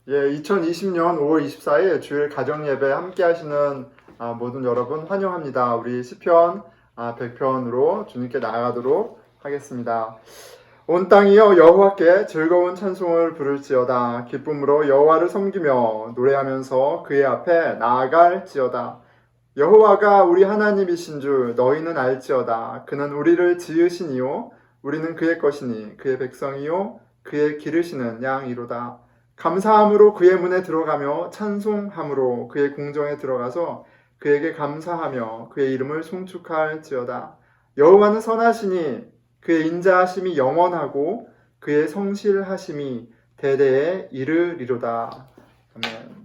2020년 5월 24일 주일 가정예배 함께 하시는 모든 여러분 환영합니다. 우리 시편 100편으로 주님께 나아가도록 하겠습니다. 온 땅이여 여호와께 즐거운 찬송을 부를지어다. 기쁨으로 여호와를 섬기며 노래하면서 그의 앞에 나아갈지어다. 여호와가 우리 하나님이신 줄 너희는 알지어다. 그는 우리를 지으시니요 우리는 그의 것이니 그의 백성이요 그의 기르시는 양이로다. 감사함으로 그의 문에 들어가며 찬송함으로 그의 궁정에 들어가서 그에게 감사하며 그의 이름을 송축할지어다. 여호와는 선하시니 그의 인자하심이 영원하고 그의 성실하심이 대대에 이르리로다. 아멘.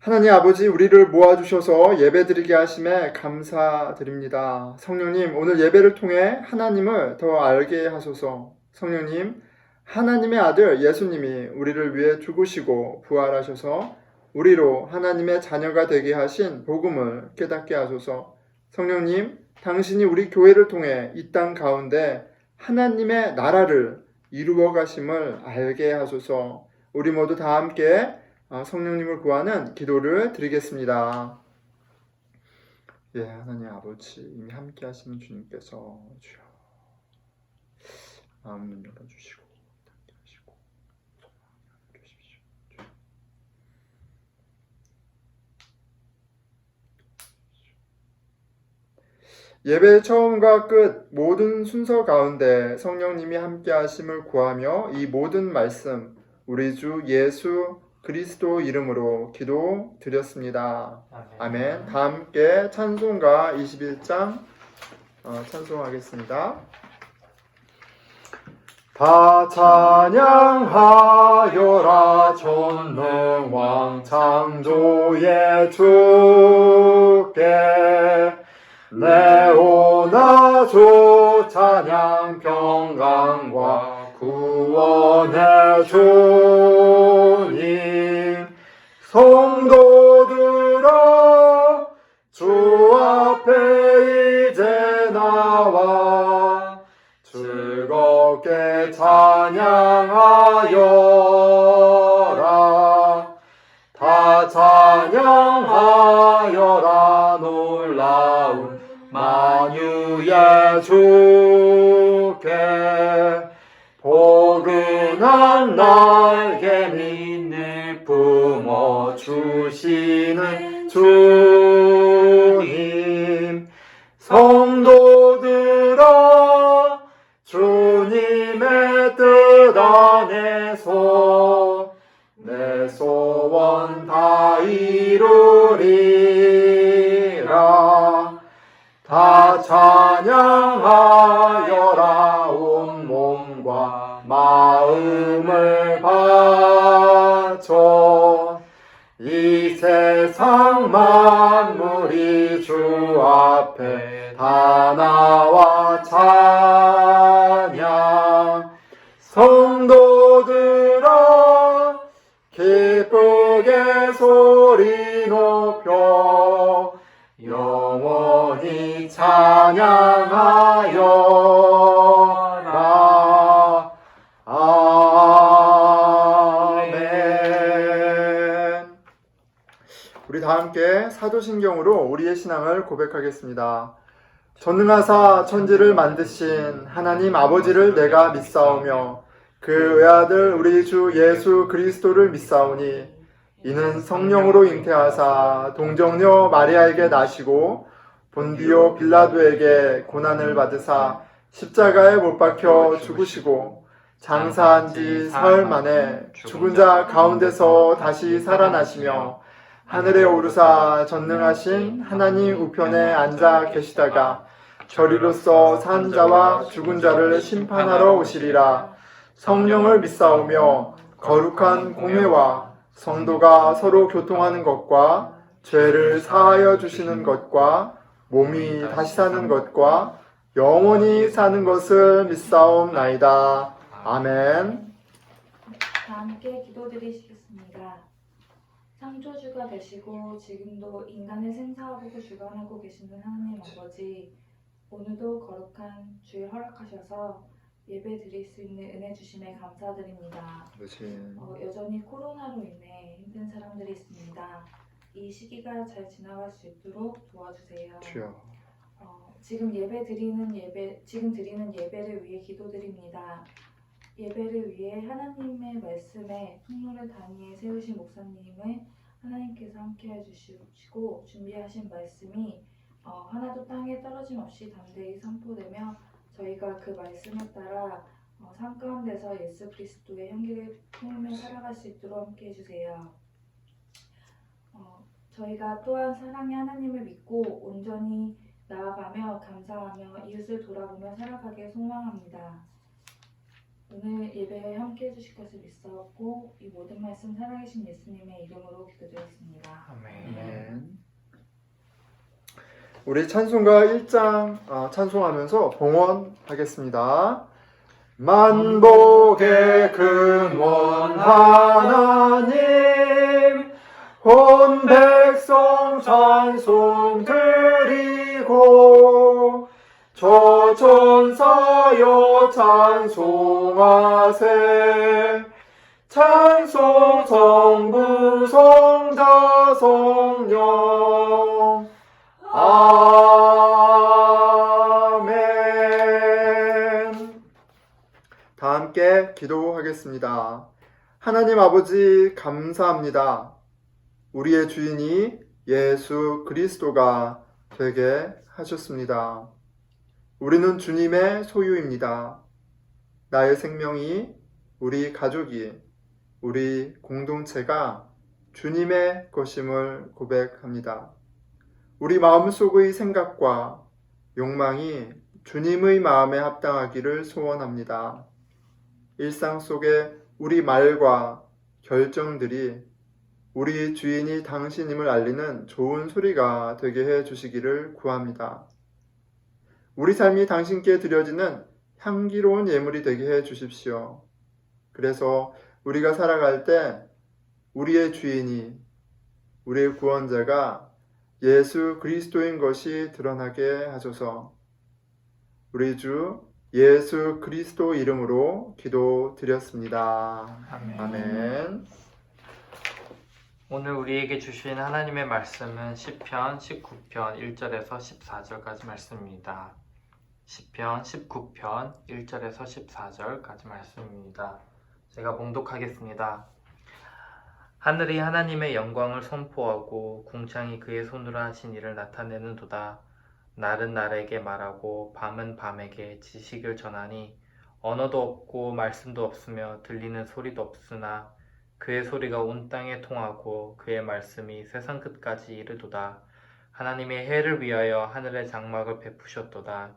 하나님 아버지, 우리를 모아주셔서 예배드리게 하심에 감사드립니다. 성령님, 오늘 예배를 통해 하나님을 더 알게 하소서. 성령님, 하나님의 아들 예수님이 우리를 위해 죽으시고 부활하셔서 우리로 하나님의 자녀가 되게 하신 복음을 깨닫게 하소서. 성령님, 당신이 우리 교회를 통해 이 땅 가운데 하나님의 나라를 이루어 가심을 알게 하소서. 우리 모두 다 함께 성령님을 구하는 기도를 드리겠습니다. 하나님 아버지, 이미 함께 하시는 주님께서 주여 마음 문 열어주시고 예배의 처음과 끝 모든 순서 가운데 성령님이 함께 하심을 구하며 이 모든 말씀 우리 주 예수 그리스도 이름으로 기도드렸습니다. 아멘. 다 함께 찬송가 21장 찬송하겠습니다. 다 찬양하여라 전능왕 창조의 주께 내오나주 찬양 평강과 구원의 주님 성도들아 주 앞에 이제 나와 즐겁게 찬양하여라 다 찬양하여라 놀라운 만유의 주께 포근한 날개 밑을 품어주시는 주님 성도들아 주님의 뜻 안에서 내 소원 다 이루리라 다 찬양하여라 온 몸과 마음을 바쳐 이 세상 만물이 주 앞에 다 나와 찬양 성도들아 기쁘게 소리 높여 영원히 찬양하여라. 아멘. 우리 다 함께 사도신경으로 우리의 신앙을 고백하겠습니다. 전능하사 천지를 만드신 하나님 아버지를 내가 믿사오며 그 외아들 우리 주 예수 그리스도를 믿사오니 이는 성령으로 잉태하사 동정녀 마리아에게 나시고 본디오 빌라도에게 고난을 받으사 십자가에 못 박혀 죽으시고 장사한 지 사흘 만에 죽은 자 가운데서 다시 살아나시며 하늘에 오르사 전능하신 하나님 우편에 앉아 계시다가 저리로서 산 자와 죽은 자를 심판하러 오시리라. 성령을 믿사오며 거룩한 공회와 성도가 서로 교통하는 것과 죄를 사하여 주시는 것과 몸이 다시 사는 것과 영원히 사는 것을 믿사옵나이다. 아멘. 다 함께 기도드리시겠습니다. 창조주가 되시고 지금도 인간을 생사하고 주관하고 계시는 하나님 아버지, 오늘도 거룩한 주일 허락하셔서 예배 드릴 수 있는 은혜 주심에 감사드립니다. 그렇지. 여전히 코로나로 인해 힘든 사람들이 있습니다. 이 시기가 잘 지나갈 수 있도록 도와주세요. 주여. 지금 드리는 예배를 위해 기도드립니다. 예배를 위해 하나님의 말씀에 통로를 단위에 세우신 목사님을 하나님께서 함께해 주시고 준비하신 말씀이 하나도 땅에 떨어짐 없이 담대히 선포되며 저희가 그 말씀에 따라 삶 가운데서 예수 그리스도의 향기를 품으며 살아갈 수 있도록 함께해 주세요. 저희가 또한 사랑의 하나님을 믿고 온전히 나아가며 감사하며 이웃을 돌아보며 살아가길 소망합니다. 오늘 예배에 함께해 주실 것을 믿사옵고 이 모든 말씀 살아계신 예수님의 이름으로 기도드렸습니다. 아멘. 우리 찬송가 1장 찬송하면서 봉헌하겠습니다. 만복의 근원 하나님 온 백성 찬송 드리고 저천사여 찬송하세 찬송 성부 성자 성령 아멘. 다 함께 기도하겠습니다. 하나님 아버지 감사합니다. 우리의 주인이 예수 그리스도가 되게 하셨습니다. 우리는 주님의 소유입니다. 나의 생명이, 우리 가족이, 우리 공동체가 주님의 것임을 고백합니다. 우리 마음속의 생각과 욕망이 주님의 마음에 합당하기를 소원합니다. 일상 속에 우리 말과 결정들이 우리 주인이 당신임을 알리는 좋은 소리가 되게 해 주시기를 구합니다. 우리 삶이 당신께 드려지는 향기로운 예물이 되게 해 주십시오. 그래서 우리가 살아갈 때 우리의 주인이, 우리의 구원자가 예수 그리스도인 것이 드러나게 하소서. 우리 주 예수 그리스도 이름으로 기도드렸습니다. 아멘. 아멘. 오늘 우리에게 주신 하나님의 말씀은 시편 19편 1절에서 14절까지 말씀입니다. 시편 19편 1절에서 14절까지 말씀입니다. 제가 봉독하겠습니다. 하늘이 하나님의 영광을 선포하고 궁창이 그의 손으로 하신 일을 나타내는도다. 날은 날에게 말하고 밤은 밤에게 지식을 전하니 언어도 없고 말씀도 없으며 들리는 소리도 없으나 그의 소리가 온 땅에 통하고 그의 말씀이 세상 끝까지 이르도다. 하나님의 해를 위하여 하늘의 장막을 베푸셨도다.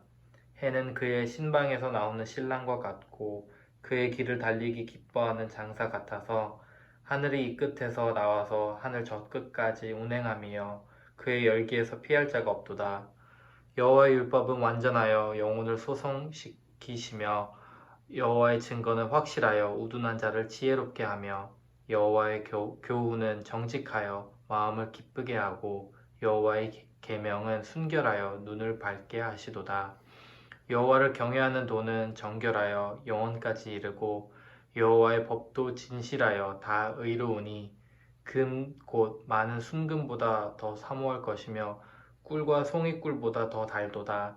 해는 그의 신방에서 나오는 신랑과 같고 그의 길을 달리기 기뻐하는 장사 같아서 하늘이 이 끝에서 나와서 하늘 저 끝까지 운행하며 그의 열기에서 피할 자가 없도다. 여호와의 율법은 완전하여 영혼을 소성시키시며 여호와의 증거는 확실하여 우둔한 자를 지혜롭게 하며 여호와의 교훈은 정직하여 마음을 기쁘게 하고 여호와의 계명은 순결하여 눈을 밝게 하시도다. 여호와를 경외하는 도는 정결하여 영원까지 이르고 여호와의 법도 진실하여 다 의로우니 금 곧 많은 순금보다 더 사모할 것이며 꿀과 송이꿀보다 더 달도다.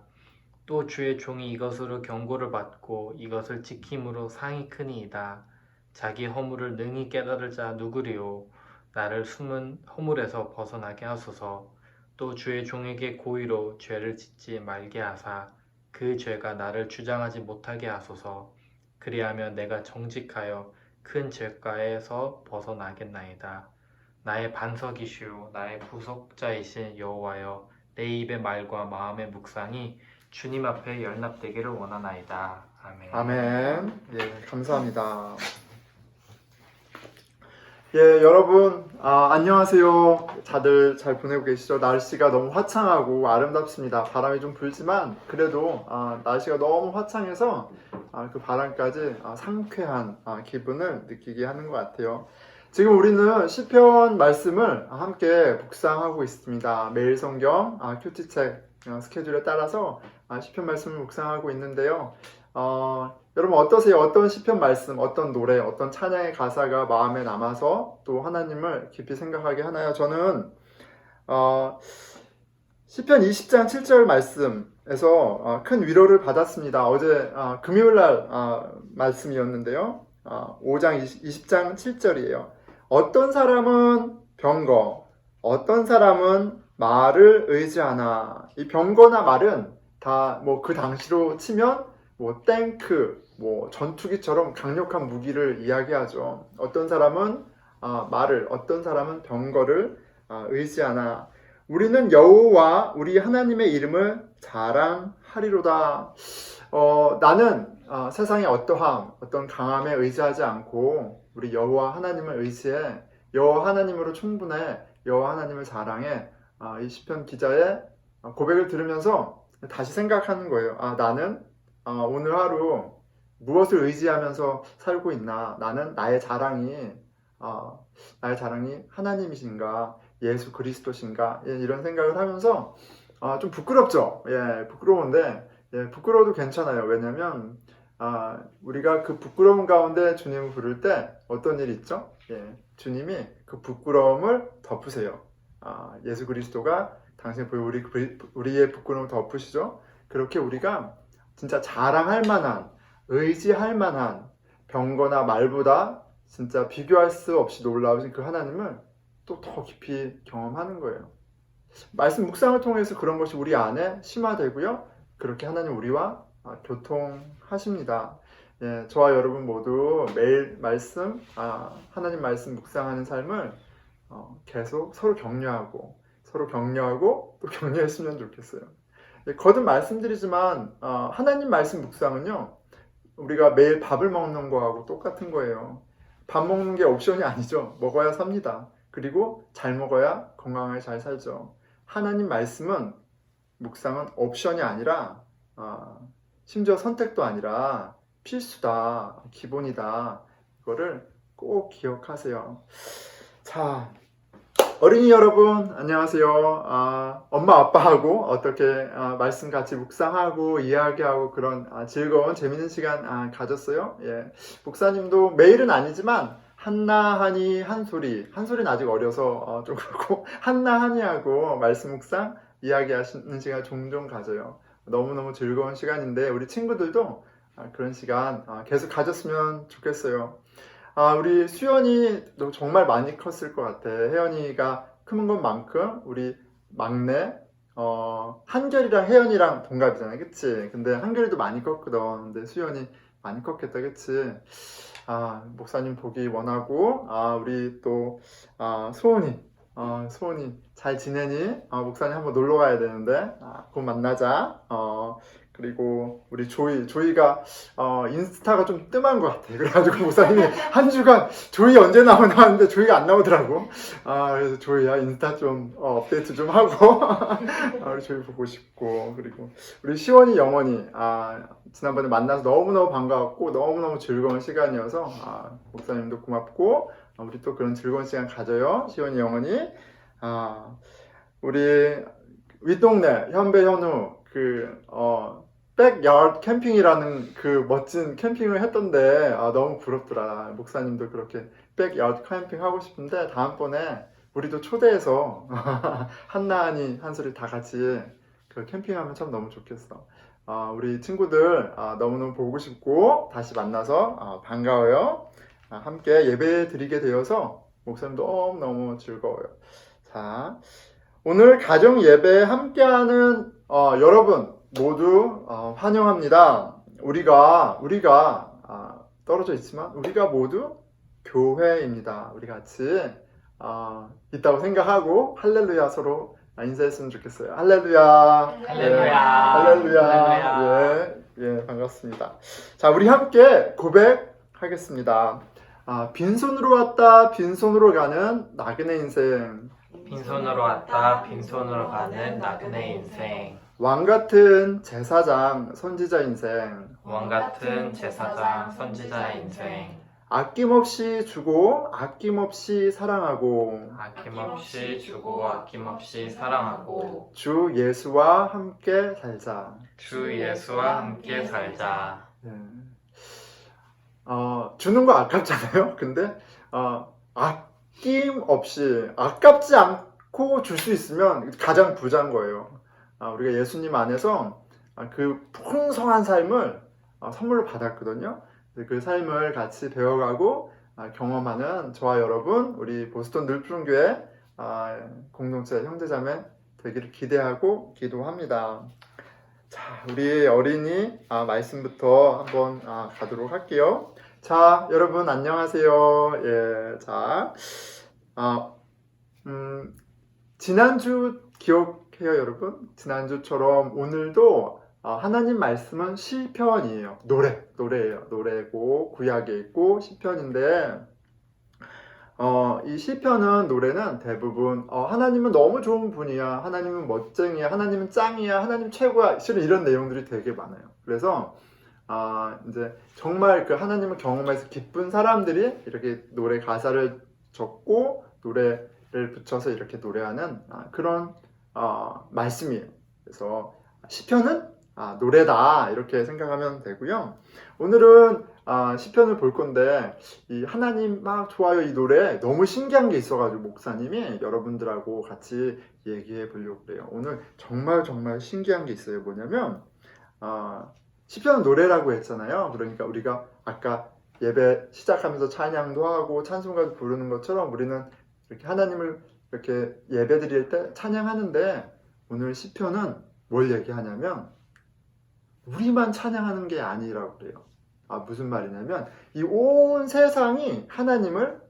또 주의 종이 이것으로 경고를 받고 이것을 지킴으로 상이 크니이다. 자기 허물을 능히 깨달을 자 누구리요. 나를 숨은 허물에서 벗어나게 하소서. 또 주의 종에게 고의로 죄를 짓지 말게 하사 그 죄가 나를 주장하지 못하게 하소서. 그리하면 내가 정직하여 큰 죄가에서 벗어나겠나이다. 나의 반석이시오 나의 구속자이신 여호와여, 내 입의 말과 마음의 묵상이 주님 앞에 연납되기를 원하나이다. 아멘. 아멘. 예, 감사합니다. 예, 여러분, 안녕하세요. 다들 잘 보내고 계시죠? 날씨가 너무 화창하고 아름답습니다. 바람이 좀 불지만, 그래도, 날씨가 너무 화창해서, 그 바람까지 상쾌한 기분을 느끼게 하는 것 같아요. 지금 우리는 시편 말씀을 함께 묵상하고 있습니다. 매일 성경, 큐티책 스케줄에 따라서 시편 말씀을 묵상하고 있는데요. 여러분 어떠세요? 어떤 시편 말씀, 어떤 노래, 어떤 찬양의 가사가 마음에 남아서 또 하나님을 깊이 생각하게 하나요? 저는 시편 20장 7절 말씀에서 큰 위로를 받았습니다. 어제 금요일날 말씀이었는데요. 5장 20장 7절이에요. 어떤 사람은 병거, 어떤 사람은 말을 의지하나. 이 병거나 말은 다 뭐 그 당시로 치면 뭐 탱크, 뭐 전투기처럼 강력한 무기를 이야기하죠. 어떤 사람은 말을, 어떤 사람은 병거를 의지하나. 우리는 여호와 우리 하나님의 이름을 자랑하리로다. 나는 세상의 어떠함, 어떤 강함에 의지하지 않고 우리 여호와 하나님을 의지해. 여호와 하나님으로 충분해. 여호와 하나님을 자랑해. 이 시편 기자의 고백을 들으면서 다시 생각하는 거예요. 나는 오늘 하루 무엇을 의지하면서 살고 있나? 나는 나의 자랑이 하나님이신가? 예수 그리스도신가? 이런 생각을 하면서 좀 부끄럽죠. 부끄러운데 부끄러워도 괜찮아요. 왜냐면 우리가 그 부끄러운 가운데 주님을 부를 때 어떤 일이 있죠? 주님이 그 부끄러움을 덮으세요. 예수 그리스도가 당신의 우리의 부끄러움을 덮으시죠. 그렇게 우리가 진짜 자랑할 만한, 의지할 만한 병거나 말보다 진짜 비교할 수 없이 놀라우신 그 하나님을 또 더 깊이 경험하는 거예요. 말씀 묵상을 통해서 그런 것이 우리 안에 심화되고요. 그렇게 하나님 우리와 교통하십니다. 저와 여러분 모두 매일 말씀, 하나님 말씀 묵상하는 삶을 계속 서로 격려하고 또 격려했으면 좋겠어요. 거듭 말씀드리지만 하나님 말씀 묵상은요. 우리가 매일 밥을 먹는 거하고 똑같은 거예요. 밥 먹는 게 옵션이 아니죠. 먹어야 삽니다. 그리고 잘 먹어야 건강하게 잘 살죠. 하나님 말씀은 묵상은 옵션이 아니라 심지어 선택도 아니라 필수다, 기본이다. 이거를 꼭 기억하세요. 자, 어린이 여러분 안녕하세요. 엄마 아빠하고 어떻게 말씀 같이 묵상하고 이야기하고 그런 즐거운 재밌는 시간 가졌어요. 목사님도 매일은 아니지만 한나 한이 한솔이는 아직 어려서 좀 그렇고 한나 한이하고 말씀 묵상 이야기하시는 시간 종종 가져요. 너무너무 즐거운 시간인데 우리 친구들도 그런 시간 계속 가졌으면 좋겠어요. 우리 수연이 정말 많이 컸을 것 같아. 혜연이가 큰 것만큼 우리 막내 한결이랑 혜연이랑 동갑이잖아, 그치? 근데 한결이도 많이 컸거든. 근데 수연이 많이 컸겠다, 그치? 목사님 보기 원하고 우리 또 소은이 잘 지내니? 목사님 한번 놀러 가야 되는데 곧 만나자. 그리고 우리 조이가 인스타가 좀 뜸한 것 같아. 그래가지고 목사님이 한 주간 조이 언제 나오나 하는데 조이가 안 나오더라고. 그래서 조이야 인스타 좀 업데이트 좀 하고 우리 조이 보고 싶고. 그리고 우리 시원이 영원히 지난번에 만나서 너무너무 반가웠고 너무너무 즐거운 시간이어서 목사님도 고맙고 우리 또 그런 즐거운 시간 가져요. 시원이 영원히. 우리 윗동네 현배 현우 백야드 캠핑이라는 그 멋진 캠핑을 했던데 너무 부럽더라. 목사님도 그렇게 백야드 캠핑 하고 싶은데 다음번에 우리도 초대해서 한나한이 한솔이 다 같이 그 캠핑하면 참 너무 좋겠어. 우리 친구들 너무너무 보고 싶고 다시 만나서 반가워요. 함께 예배 드리게 되어서 목사님 너무너무 즐거워요. 자, 오늘 가정 예배에 함께하는 여러분 모두 환영합니다. 우리가 떨어져 있지만 우리가 모두 교회입니다. 우리 같이 있다고 생각하고 할렐루야 서로 인사했으면 좋겠어요. 할렐루야. 할렐루야. 할렐루야. 예, 반갑습니다. 자, 우리 함께 고백하겠습니다. 빈손으로 왔다 빈손으로 가는 나그네 인생. 빈손으로 왔다 빈손으로 가는 나그네 인생. 왕같은 제사장 선지자 인생. 왕같은 제사장 선지자 인생. 아낌없이 주고 아낌없이 사랑하고 아낌없이 주고 아낌없이 사랑하고 주 예수와 함께 살자. 주 예수와 함께 살자. 예. 주는 거 아깝잖아요. 근데 아낌 없이 아깝지 않고 줄 수 있으면 가장 부자인 거예요. 우리가 예수님 안에서 그 풍성한 삶을 선물로 받았거든요. 그 삶을 같이 배워가고 경험하는 저와 여러분, 우리 보스턴 늘푸른교회 공동체 형제자매 되기를 기대하고 기도합니다. 자, 우리 어린이 말씀부터 한번 가도록 할게요. 자, 여러분 안녕하세요. 예, 자, 지난주 기억해요, 여러분? 지난주처럼 오늘도 하나님 말씀은 시편이에요. 노래예요. 노래고 구약에 있고 시편인데 이 시편은 노래는 대부분 하나님은 너무 좋은 분이야, 하나님은 멋쟁이야, 하나님은 짱이야, 하나님 최고야, 실은 이런 내용들이 되게 많아요. 그래서 이제 정말 그 하나님을 경험해서 기쁜 사람들이 이렇게 노래 가사를 적고 노래를 붙여서 이렇게 노래하는 그런 말씀이에요. 그래서 시편은 노래다 이렇게 생각하면 되고요. 오늘은 시편을 볼 건데 이 하나님 막 좋아요 이 노래 너무 신기한 게 있어가지고 목사님이 여러분들하고 같이 얘기해 보려고 그래요. 오늘 정말 신기한 게 있어요. 뭐냐면 시편은 노래라고 했잖아요. 그러니까 우리가 아까 예배 시작하면서 찬양도 하고 찬송가도 부르는 것처럼 우리는 이렇게 하나님을 이렇게 예배 드릴 때 찬양하는데 오늘 시편은 뭘 얘기하냐면 우리만 찬양하는 게 아니라고 그래요. 무슨 말이냐면 이 온 세상이 하나님을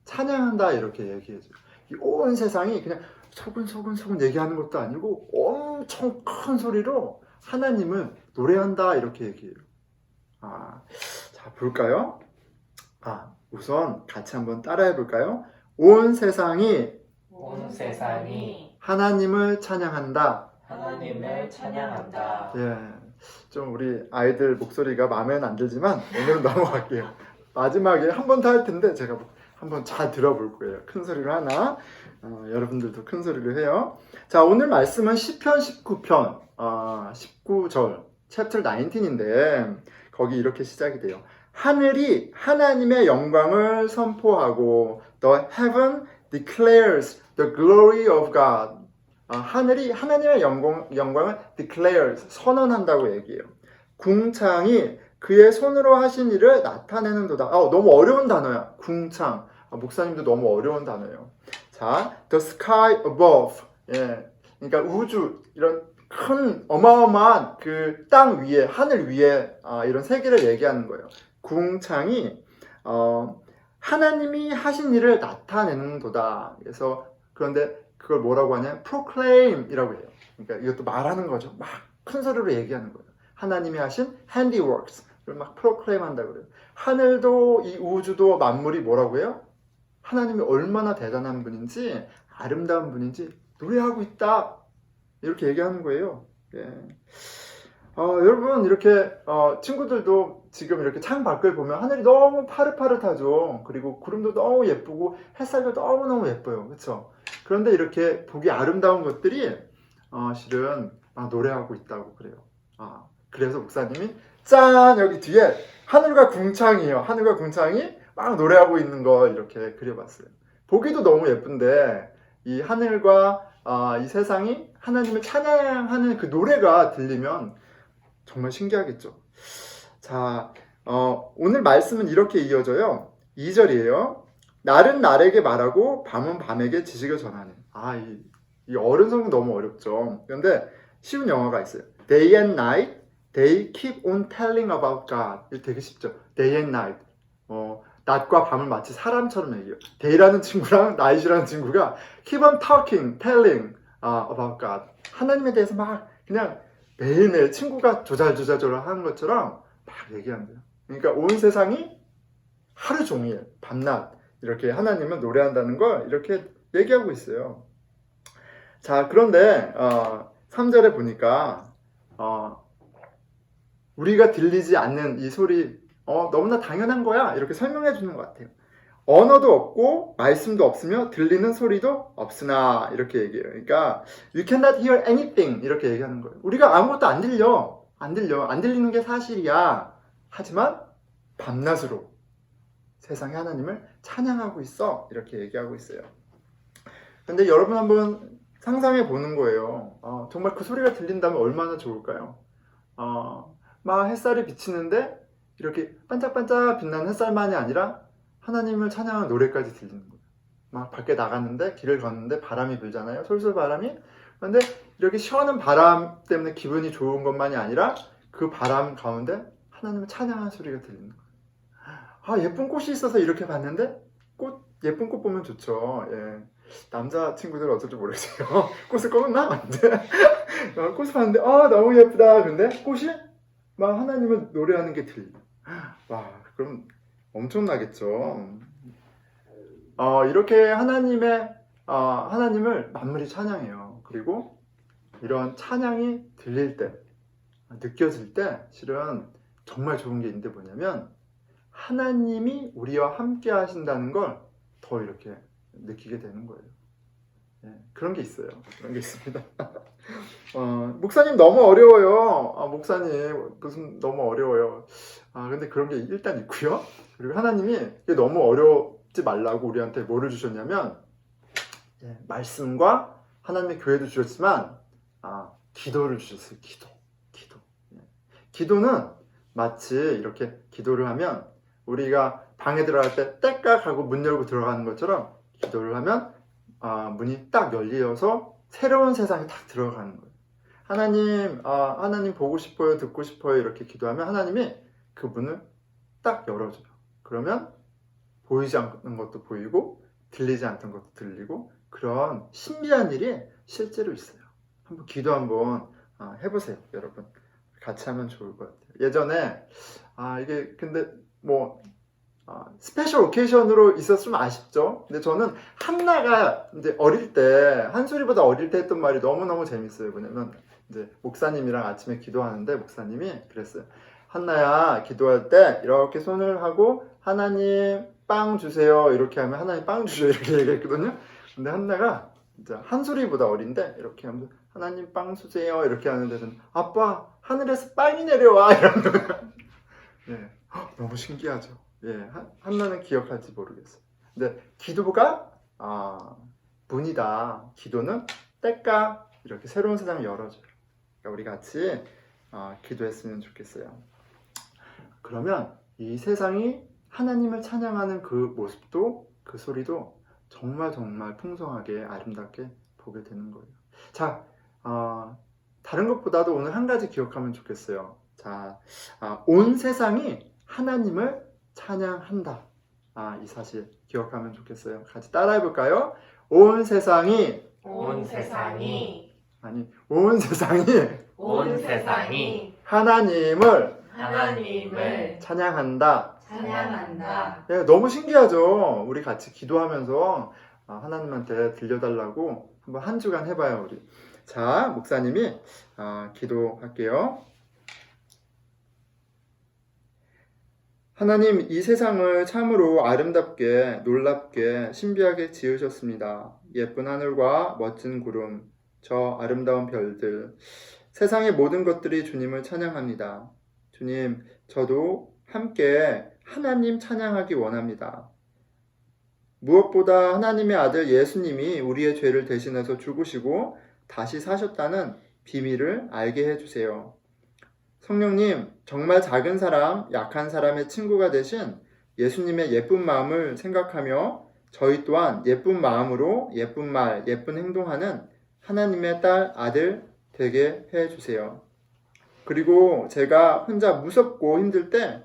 찬양한다 이렇게 얘기해줘요. 이 온 세상이 그냥 소근소근 얘기하는 것도 아니고 엄청 큰 소리로 하나님을 노래한다 이렇게 얘기해요. 자, 볼까요? 우선 같이 한번 따라해 볼까요? 온 세상이 하나님을 찬양한다. 예, 좀 우리 아이들 목소리가 마음에는 안 들지만 오늘은 넘어갈게요. 마지막에 한 번 더 할 텐데 제가 한번 잘 들어볼 거예요. 큰 소리로 하나, 여러분들도 큰 소리로 해요. 자, 오늘 말씀은 시편 19편 19절 챕터 19인데 거기 이렇게 시작이 돼요. 하늘이 하나님의 영광을 선포하고 The heaven declares the glory of God. 하늘이 하나님의 영광을 declares, 선언한다고 얘기해요. 궁창이 그의 손으로 하신 일을 나타내는도다. 너무 어려운 단어야. 궁창. 목사님도 너무 어려운 단어예요. 자, the sky above. 예, 그러니까 우주, 이런 큰 어마어마한 그 땅 위에, 하늘 위에 이런 세계를 얘기하는 거예요. 궁창이 하나님이 하신 일을 나타내는도다. 그래서 그런데 그걸 뭐라고 하냐? proclaim이라고 해요. 그러니까 이것도 말하는 거죠. 막 큰 소리로 얘기하는 거예요. 하나님이 하신 handiworks를 막 proclaim 한다고 그래요. 하늘도 이 우주도 만물이 뭐라고 해요? 하나님이 얼마나 대단한 분인지 아름다운 분인지 노래하고 있다. 이렇게 얘기하는 거예요. 예. 여러분 이렇게 친구들도 지금 이렇게 창 밖을 보면 하늘이 너무 파릇파릇하죠. 그리고 구름도 너무 예쁘고 햇살도 너무너무 예뻐요. 그렇죠? 그런데 이렇게 보기 아름다운 것들이 실은 노래하고 있다고 그래요. 그래서 목사님이 짠! 여기 뒤에 하늘과 궁창이에요. 하늘과 궁창이 막 노래하고 있는 걸 이렇게 그려봤어요. 보기도 너무 예쁜데 이 하늘과 이 세상이 하나님을 찬양하는 그 노래가 들리면 정말 신기하겠죠. 자, 오늘 말씀은 이렇게 이어져요. 2절이에요. 날은 날에게 말하고 밤은 밤에게 지식을 전하네. 이 어른 성경 너무 어렵죠. 그런데 쉬운 영어가 있어요. Day and night, they keep on telling about God. 이거 되게 쉽죠. Day and night. 낮과 밤을 마치 사람처럼 얘기해요. Day라는 친구랑 night이라는 친구가 keep on talking, telling about God. 하나님에 대해서 막 그냥 매일매일 친구가 조잘조잘 하는 것처럼 막 얘기한대요. 그러니까 온 세상이 하루 종일 밤낮 이렇게 하나님은 노래한다는 걸 이렇게 얘기하고 있어요. 자, 그런데 3절에 보니까 우리가 들리지 않는 이 소리 너무나 당연한 거야 이렇게 설명해 주는 것 같아요. 언어도 없고 말씀도 없으며 들리는 소리도 없으나 이렇게 얘기해요. 그러니까 you cannot hear anything 이렇게 얘기하는 거예요. 우리가 아무것도 안 들려. 안 들리는 게 사실이야. 하지만 밤낮으로 세상의 하나님을 찬양하고 있어. 이렇게 얘기하고 있어요. 근데 여러분 한번 상상해 보는 거예요. 정말 그 소리가 들린다면 얼마나 좋을까요? 막 햇살이 비치는데 이렇게 반짝반짝 빛나는 햇살만이 아니라 하나님을 찬양하는 노래까지 들리는 거예요. 막 밖에 나갔는데 길을 걷는데 바람이 불잖아요. 솔솔 바람이. 그런데 이렇게 시원한 바람 때문에 기분이 좋은 것만이 아니라 그 바람 가운데 하나님을 찬양하는 소리가 들리는 거예요. 예쁜 꽃이 있어서 이렇게 봤는데 예쁜 꽃 보면 좋죠. 예. 남자 친구들 어떨지 모르겠어요. 꽃을 꺼냈나? 꽃을 봤는데 너무 예쁘다. 근데 꽃이 막 하나님을 노래하는 게 들려. 와, 그럼 엄청나겠죠. 이렇게 하나님을 만물이 찬양해요. 그리고 이런 찬양이 들릴 때, 느껴질 때 실은 정말 좋은 게 있는데 뭐냐면 하나님이 우리와 함께 하신다는 걸 더 이렇게 느끼게 되는 거예요. 예, 그런 게 있어요. 그런 게 있습니다. 목사님 너무 어려워요. 목사님 무슨 너무 어려워요. 근데 그런 게 일단 있고요. 그리고 하나님이 이게 너무 어렵지 말라고 우리한테 뭐를 주셨냐면 말씀과 하나님의 교회도 주셨지만 기도를 주셨어요. 기도. 기도는 마치 이렇게 기도를 하면 우리가 방에 들어갈 때 떼깍 하고 문 열고 들어가는 것처럼 기도를 하면 문이 딱 열려서 새로운 세상에 딱 들어가는 거예요. 하나님 보고 싶어요, 듣고 싶어요 이렇게 기도하면 하나님이 그 문을 딱 열어줘요. 그러면 보이지 않는 것도 보이고 들리지 않던 것도 들리고 그런 신비한 일이 실제로 있어요. 한번 기도 한번 해보세요, 여러분. 같이 하면 좋을 것 같아요. 예전에 이게 근데 스페셜 오케이션으로 있었으면 아쉽죠. 근데 저는 한나가 이제 어릴 때 한솔이보다 어릴 때 했던 말이 너무너무 재밌어요. 뭐냐면 이제 목사님이랑 아침에 기도하는데 목사님이 그랬어요. 한나야, 기도할 때 이렇게 손을 하고 하나님 빵 주세요 이렇게 하면 하나님 빵 주죠 이렇게 얘기했거든요. 근데 한나가 이제 한솔이보다 어린데 이렇게 하면 하나님 빵 주세요 이렇게 하는데 저는 아빠 하늘에서 빵이 내려와 이러는 거예요. 예, 너무 신기하죠. 예, 한나는 기억할지 모르겠어요. 근데 기도가 문이다. 기도는 떼까 이렇게 새로운 세상을 열어줘요. 그러니까 우리 같이 기도했으면 좋겠어요. 그러면 이 세상이 하나님을 찬양하는 그 모습도 그 소리도 정말 정말 풍성하게 아름답게 보게 되는 거예요. 자, 다른 것보다도 오늘 한 가지 기억하면 좋겠어요. 자, 온 세상이 하나님을 찬양한다. 이 사실 기억하면 좋겠어요. 같이 따라해 볼까요? 온 세상이 온 세상이 하나님을 찬양한다. 찬양한다. 너무 신기하죠? 우리 같이 기도하면서 하나님한테 들려달라고 한번 한 주간 해봐요, 우리. 자, 목사님이 기도할게요. 하나님, 이 세상을 참으로 아름답게, 놀랍게, 신비하게 지으셨습니다. 예쁜 하늘과 멋진 구름, 저 아름다운 별들, 세상의 모든 것들이 주님을 찬양합니다. 주님, 저도 함께 하나님 찬양하기 원합니다. 무엇보다 하나님의 아들 예수님이 우리의 죄를 대신해서 죽으시고 다시 사셨다는 비밀을 알게 해주세요. 성령님, 정말 작은 사람, 약한 사람의 친구가 되신 예수님의 예쁜 마음을 생각하며 저희 또한 예쁜 마음으로 예쁜 말, 예쁜 행동하는 하나님의 딸, 아들 되게 해주세요. 그리고 제가 혼자 무섭고 힘들 때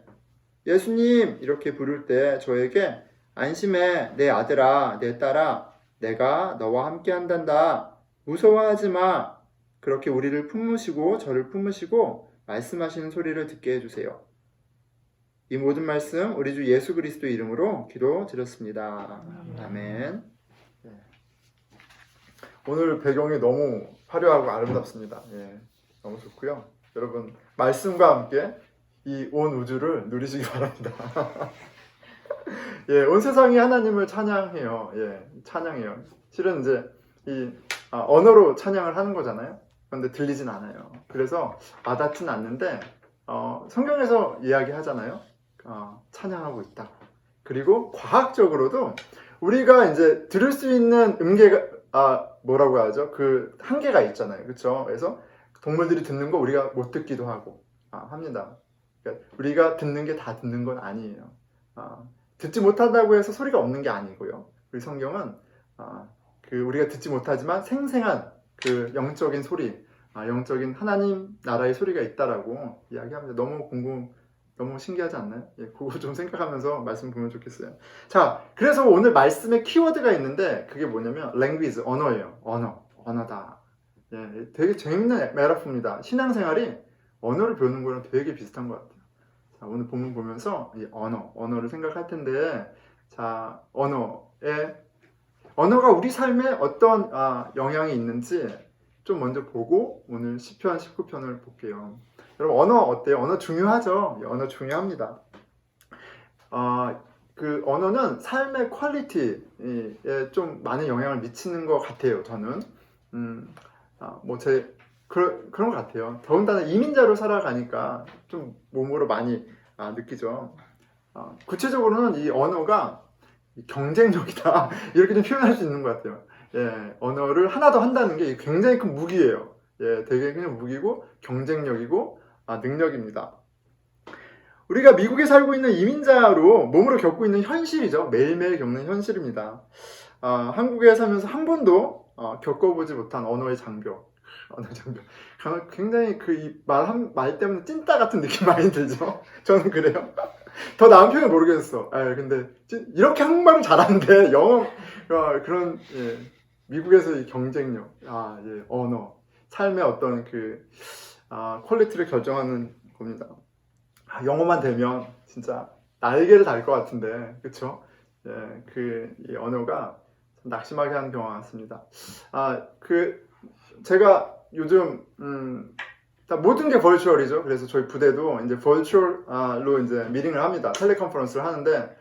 예수님 이렇게 부를 때 저에게 안심해, 내 아들아, 내 딸아, 내가 너와 함께 한단다. 무서워하지 마. 그렇게 우리를 품으시고 저를 품으시고 말씀하시는 소리를 듣게 해주세요. 이 모든 말씀 우리 주 예수 그리스도 이름으로 기도드렸습니다. 아멘. 오늘 배경이 너무 화려하고 아름답습니다. 너무 좋고요. 여러분 말씀과 함께 이 온 우주를 누리시기 바랍니다. 온 세상이 하나님을 찬양해요. 찬양해요. 실은 이제 이 언어로 찬양을 하는 거잖아요. 그런데 들리진 않아요. 그래서 와닿진 않는데 성경에서 이야기하잖아요. 찬양하고 있다. 그리고 과학적으로도 우리가 이제 들을 수 있는 음계가 뭐라고 하죠? 그 한계가 있잖아요. 그렇죠? 그래서 동물들이 듣는 거 우리가 못 듣기도 하고 합니다. 그러니까 우리가 듣는 게 다 듣는 건 아니에요. 듣지 못한다고 해서 소리가 없는 게 아니고요. 우리 성경은 그 우리가 듣지 못하지만 생생한 그 영적인 소리, 영적인 하나님 나라의 소리가 있다라고 이야기합니다. 너무 신기하지 않나요? 예, 그거 좀 생각하면서 말씀 보면 좋겠어요. 자, 그래서 오늘 말씀에 키워드가 있는데 그게 뭐냐면 language, 언어예요. 언어다. 예, 되게 재밌는 메타포입니다. 신앙생활이 언어를 배우는 거랑 되게 비슷한 것 같아요. 자, 오늘 본문 보면서 이 언어를 생각할 텐데, 자, 언어가 우리 삶에 어떤 영향이 있는지 좀 먼저 보고 오늘 시편 19편을 볼게요. 여러분 언어 어때요? 언어 중요하죠? 언어 중요합니다. 그 언어는 삶의 퀄리티에 좀 많은 영향을 미치는 것 같아요. 저는 그런 것 같아요. 더군다나 이민자로 살아가니까 좀 몸으로 많이 느끼죠. 구체적으로는 이 언어가 경쟁력이다 이렇게 좀 표현할 수 있는 것 같아요. 예, 언어를 하나 더 한다는 게 굉장히 큰 무기예요. 예, 되게 그냥 무기고 경쟁력이고 능력입니다. 우리가 미국에 살고 있는 이민자로 몸으로 겪고 있는 현실이죠. 매일매일 겪는 현실입니다. 한국에 살면서 한 번도 겪어보지 못한 언어의 장벽. 굉장히 그 말 때문에 찐따 같은 느낌 많이 들죠. 저는 그래요. 더 나은 표현 모르겠어. 근데 이렇게 한국말을 잘하는데 영어 그런 미국에서의 경쟁력, 언어, 삶의 어떤 그 퀄리티를 결정하는 겁니다. 영어만 되면 진짜 날개를 달 것 같은데, 그렇죠? 이 언어가 낙심하게 하는 경우가 많습니다. 제가 요즘 모든 게 버추얼이죠. 그래서 저희 부대도 이제 버추얼로 이제 미팅을 합니다. 텔레컨퍼런스를 하는데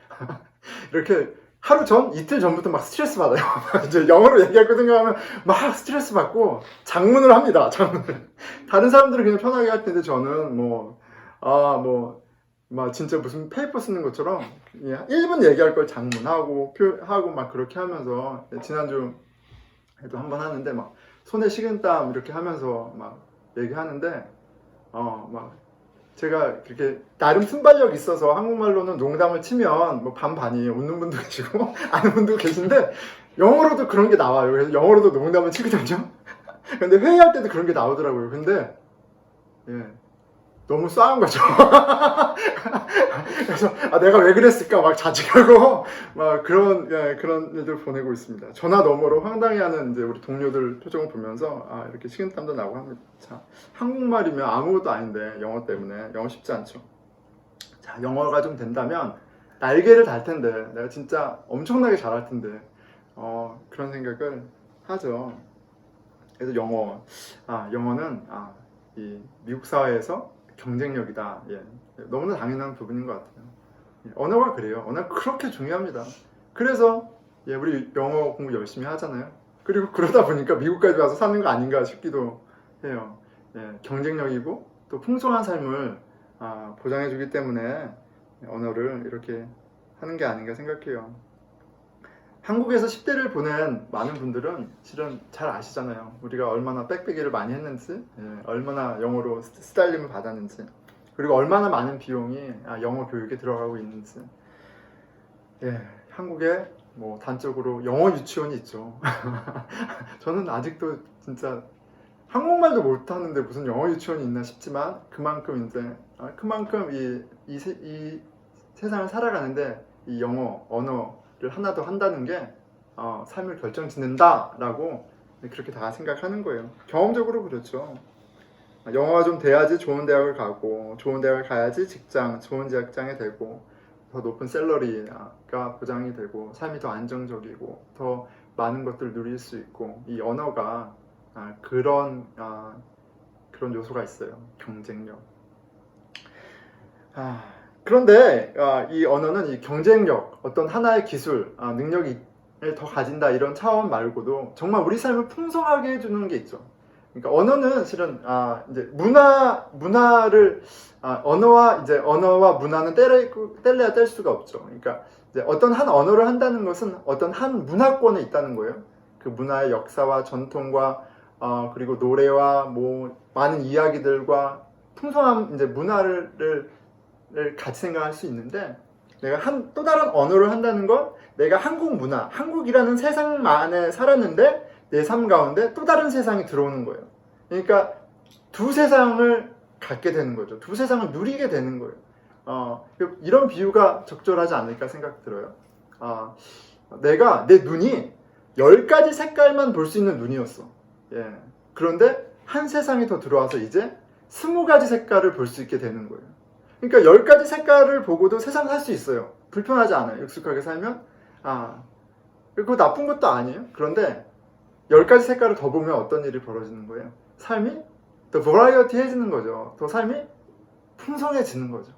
이렇게 하루 전, 이틀 전부터 막 스트레스 받아요. 이제 영어로 얘기할 거 생각하면 막 스트레스 받고 장문을 합니다. 장문을. 다른 사람들은 그냥 편하게 할 텐데 저는 막 진짜 무슨 페이퍼 쓰는 것처럼 1분 얘기할 걸 장문하고 하고 막 그렇게 하면서 지난주에도 한번 하는데 막 손에 식은땀 이렇게 하면서 막 얘기하는데 제가 그렇게 나름 순발력 있어서 한국말로는 농담을 치면 뭐 반반이 웃는 분도 계시고 아는 분도 계신데 영어로도 그런 게 나와요. 그래서 영어로도 농담을 치거든요. 근데 회의할 때도 그런 게 나오더라고요. 근데 너무 싸운 거죠. 그래서 내가 왜 그랬을까 막 자책하고 막 그런 일들 보내고 있습니다. 전화 너머로 황당해하는 이제 우리 동료들 표정을 보면서 이렇게 식은땀도 나고 합니다. 자, 한국말이면 아무것도 아닌데 영어 때문에 영어 쉽지 않죠. 자, 영어가 좀 된다면 날개를 달 텐데 내가 진짜 엄청나게 잘할 텐데 그런 생각을 하죠. 그래서 영어는 이 미국 사회에서 경쟁력이다. 너무나 당연한 부분인 것 같아요. 언어가 그래요. 언어가 그렇게 중요합니다. 그래서 우리 영어 공부 열심히 하잖아요. 그리고 그러다 보니까 미국까지 와서 사는 거 아닌가 싶기도 해요. 경쟁력이고 또 풍성한 삶을 보장해주기 때문에 언어를 이렇게 하는 게 아닌가 생각해요. 한국에서 10대를 보낸 많은 분들은 실은 잘 아시잖아요. 우리가 얼마나 빽빽이를 많이 했는지, 얼마나 영어로 스타일링을 받았는지, 그리고 얼마나 많은 비용이 영어 교육에 들어가고 있는지. 한국에 뭐 단적으로 영어 유치원이 있죠. 저는 아직도 진짜 한국말도 못하는데 무슨 영어 유치원이 있나 싶지만 그만큼 이 세상을 살아가는데 이 영어 언어를 하나 더 한다는 게 삶을 결정짓는다라고 그렇게 다 생각하는 거예요. 경험적으로 그렇죠. 영어가 좀 돼야지 좋은 대학을 가고 좋은 대학을 가야지 좋은 직장에 되고 더 높은 샐러리가 보장이 되고 삶이 더 안정적이고 더 많은 것들을 누릴 수 있고 이 언어가 그런 요소가 있어요. 경쟁력. 그런데 이 언어는 이 경쟁력, 어떤 하나의 기술, 능력을 더 가진다 이런 차원 말고도 정말 우리 삶을 풍성하게 해주는 게 있죠. 그러니까 언어는 실은 이제 문화를 언어와 문화는 뗄래야 뗄 수가 없죠. 그러니까 이제 어떤 한 언어를 한다는 것은 어떤 한 문화권에 있다는 거예요. 그 문화의 역사와 전통과 그리고 노래와 뭐 많은 이야기들과 풍성한 이제 문화를 같이 생각할 수 있는데, 내가 또 다른 언어를 한다는 건 내가 한국 문화, 한국이라는 세상만에 살았는데 내 삶 가운데 또 다른 세상이 들어오는 거예요. 그러니까 두 세상을 갖게 되는 거죠. 두 세상을 누리게 되는 거예요. 이런 비유가 적절하지 않을까 생각 들어요. 내 눈이 10가지 색깔만 볼 수 있는 눈이었어. 예. 그런데 한 세상이 더 들어와서 이제 20가지 색깔을 볼 수 있게 되는 거예요. 그러니까 10가지 색깔을 보고도 세상 살 수 있어요. 불편하지 않아요. 익숙하게 살면. 그거 나쁜 것도 아니에요. 그런데 10가지 색깔을 더 보면 어떤 일이 벌어지는 거예요? 삶이 더 버라이어티해지는 거죠. 더 삶이 풍성해지는 거죠.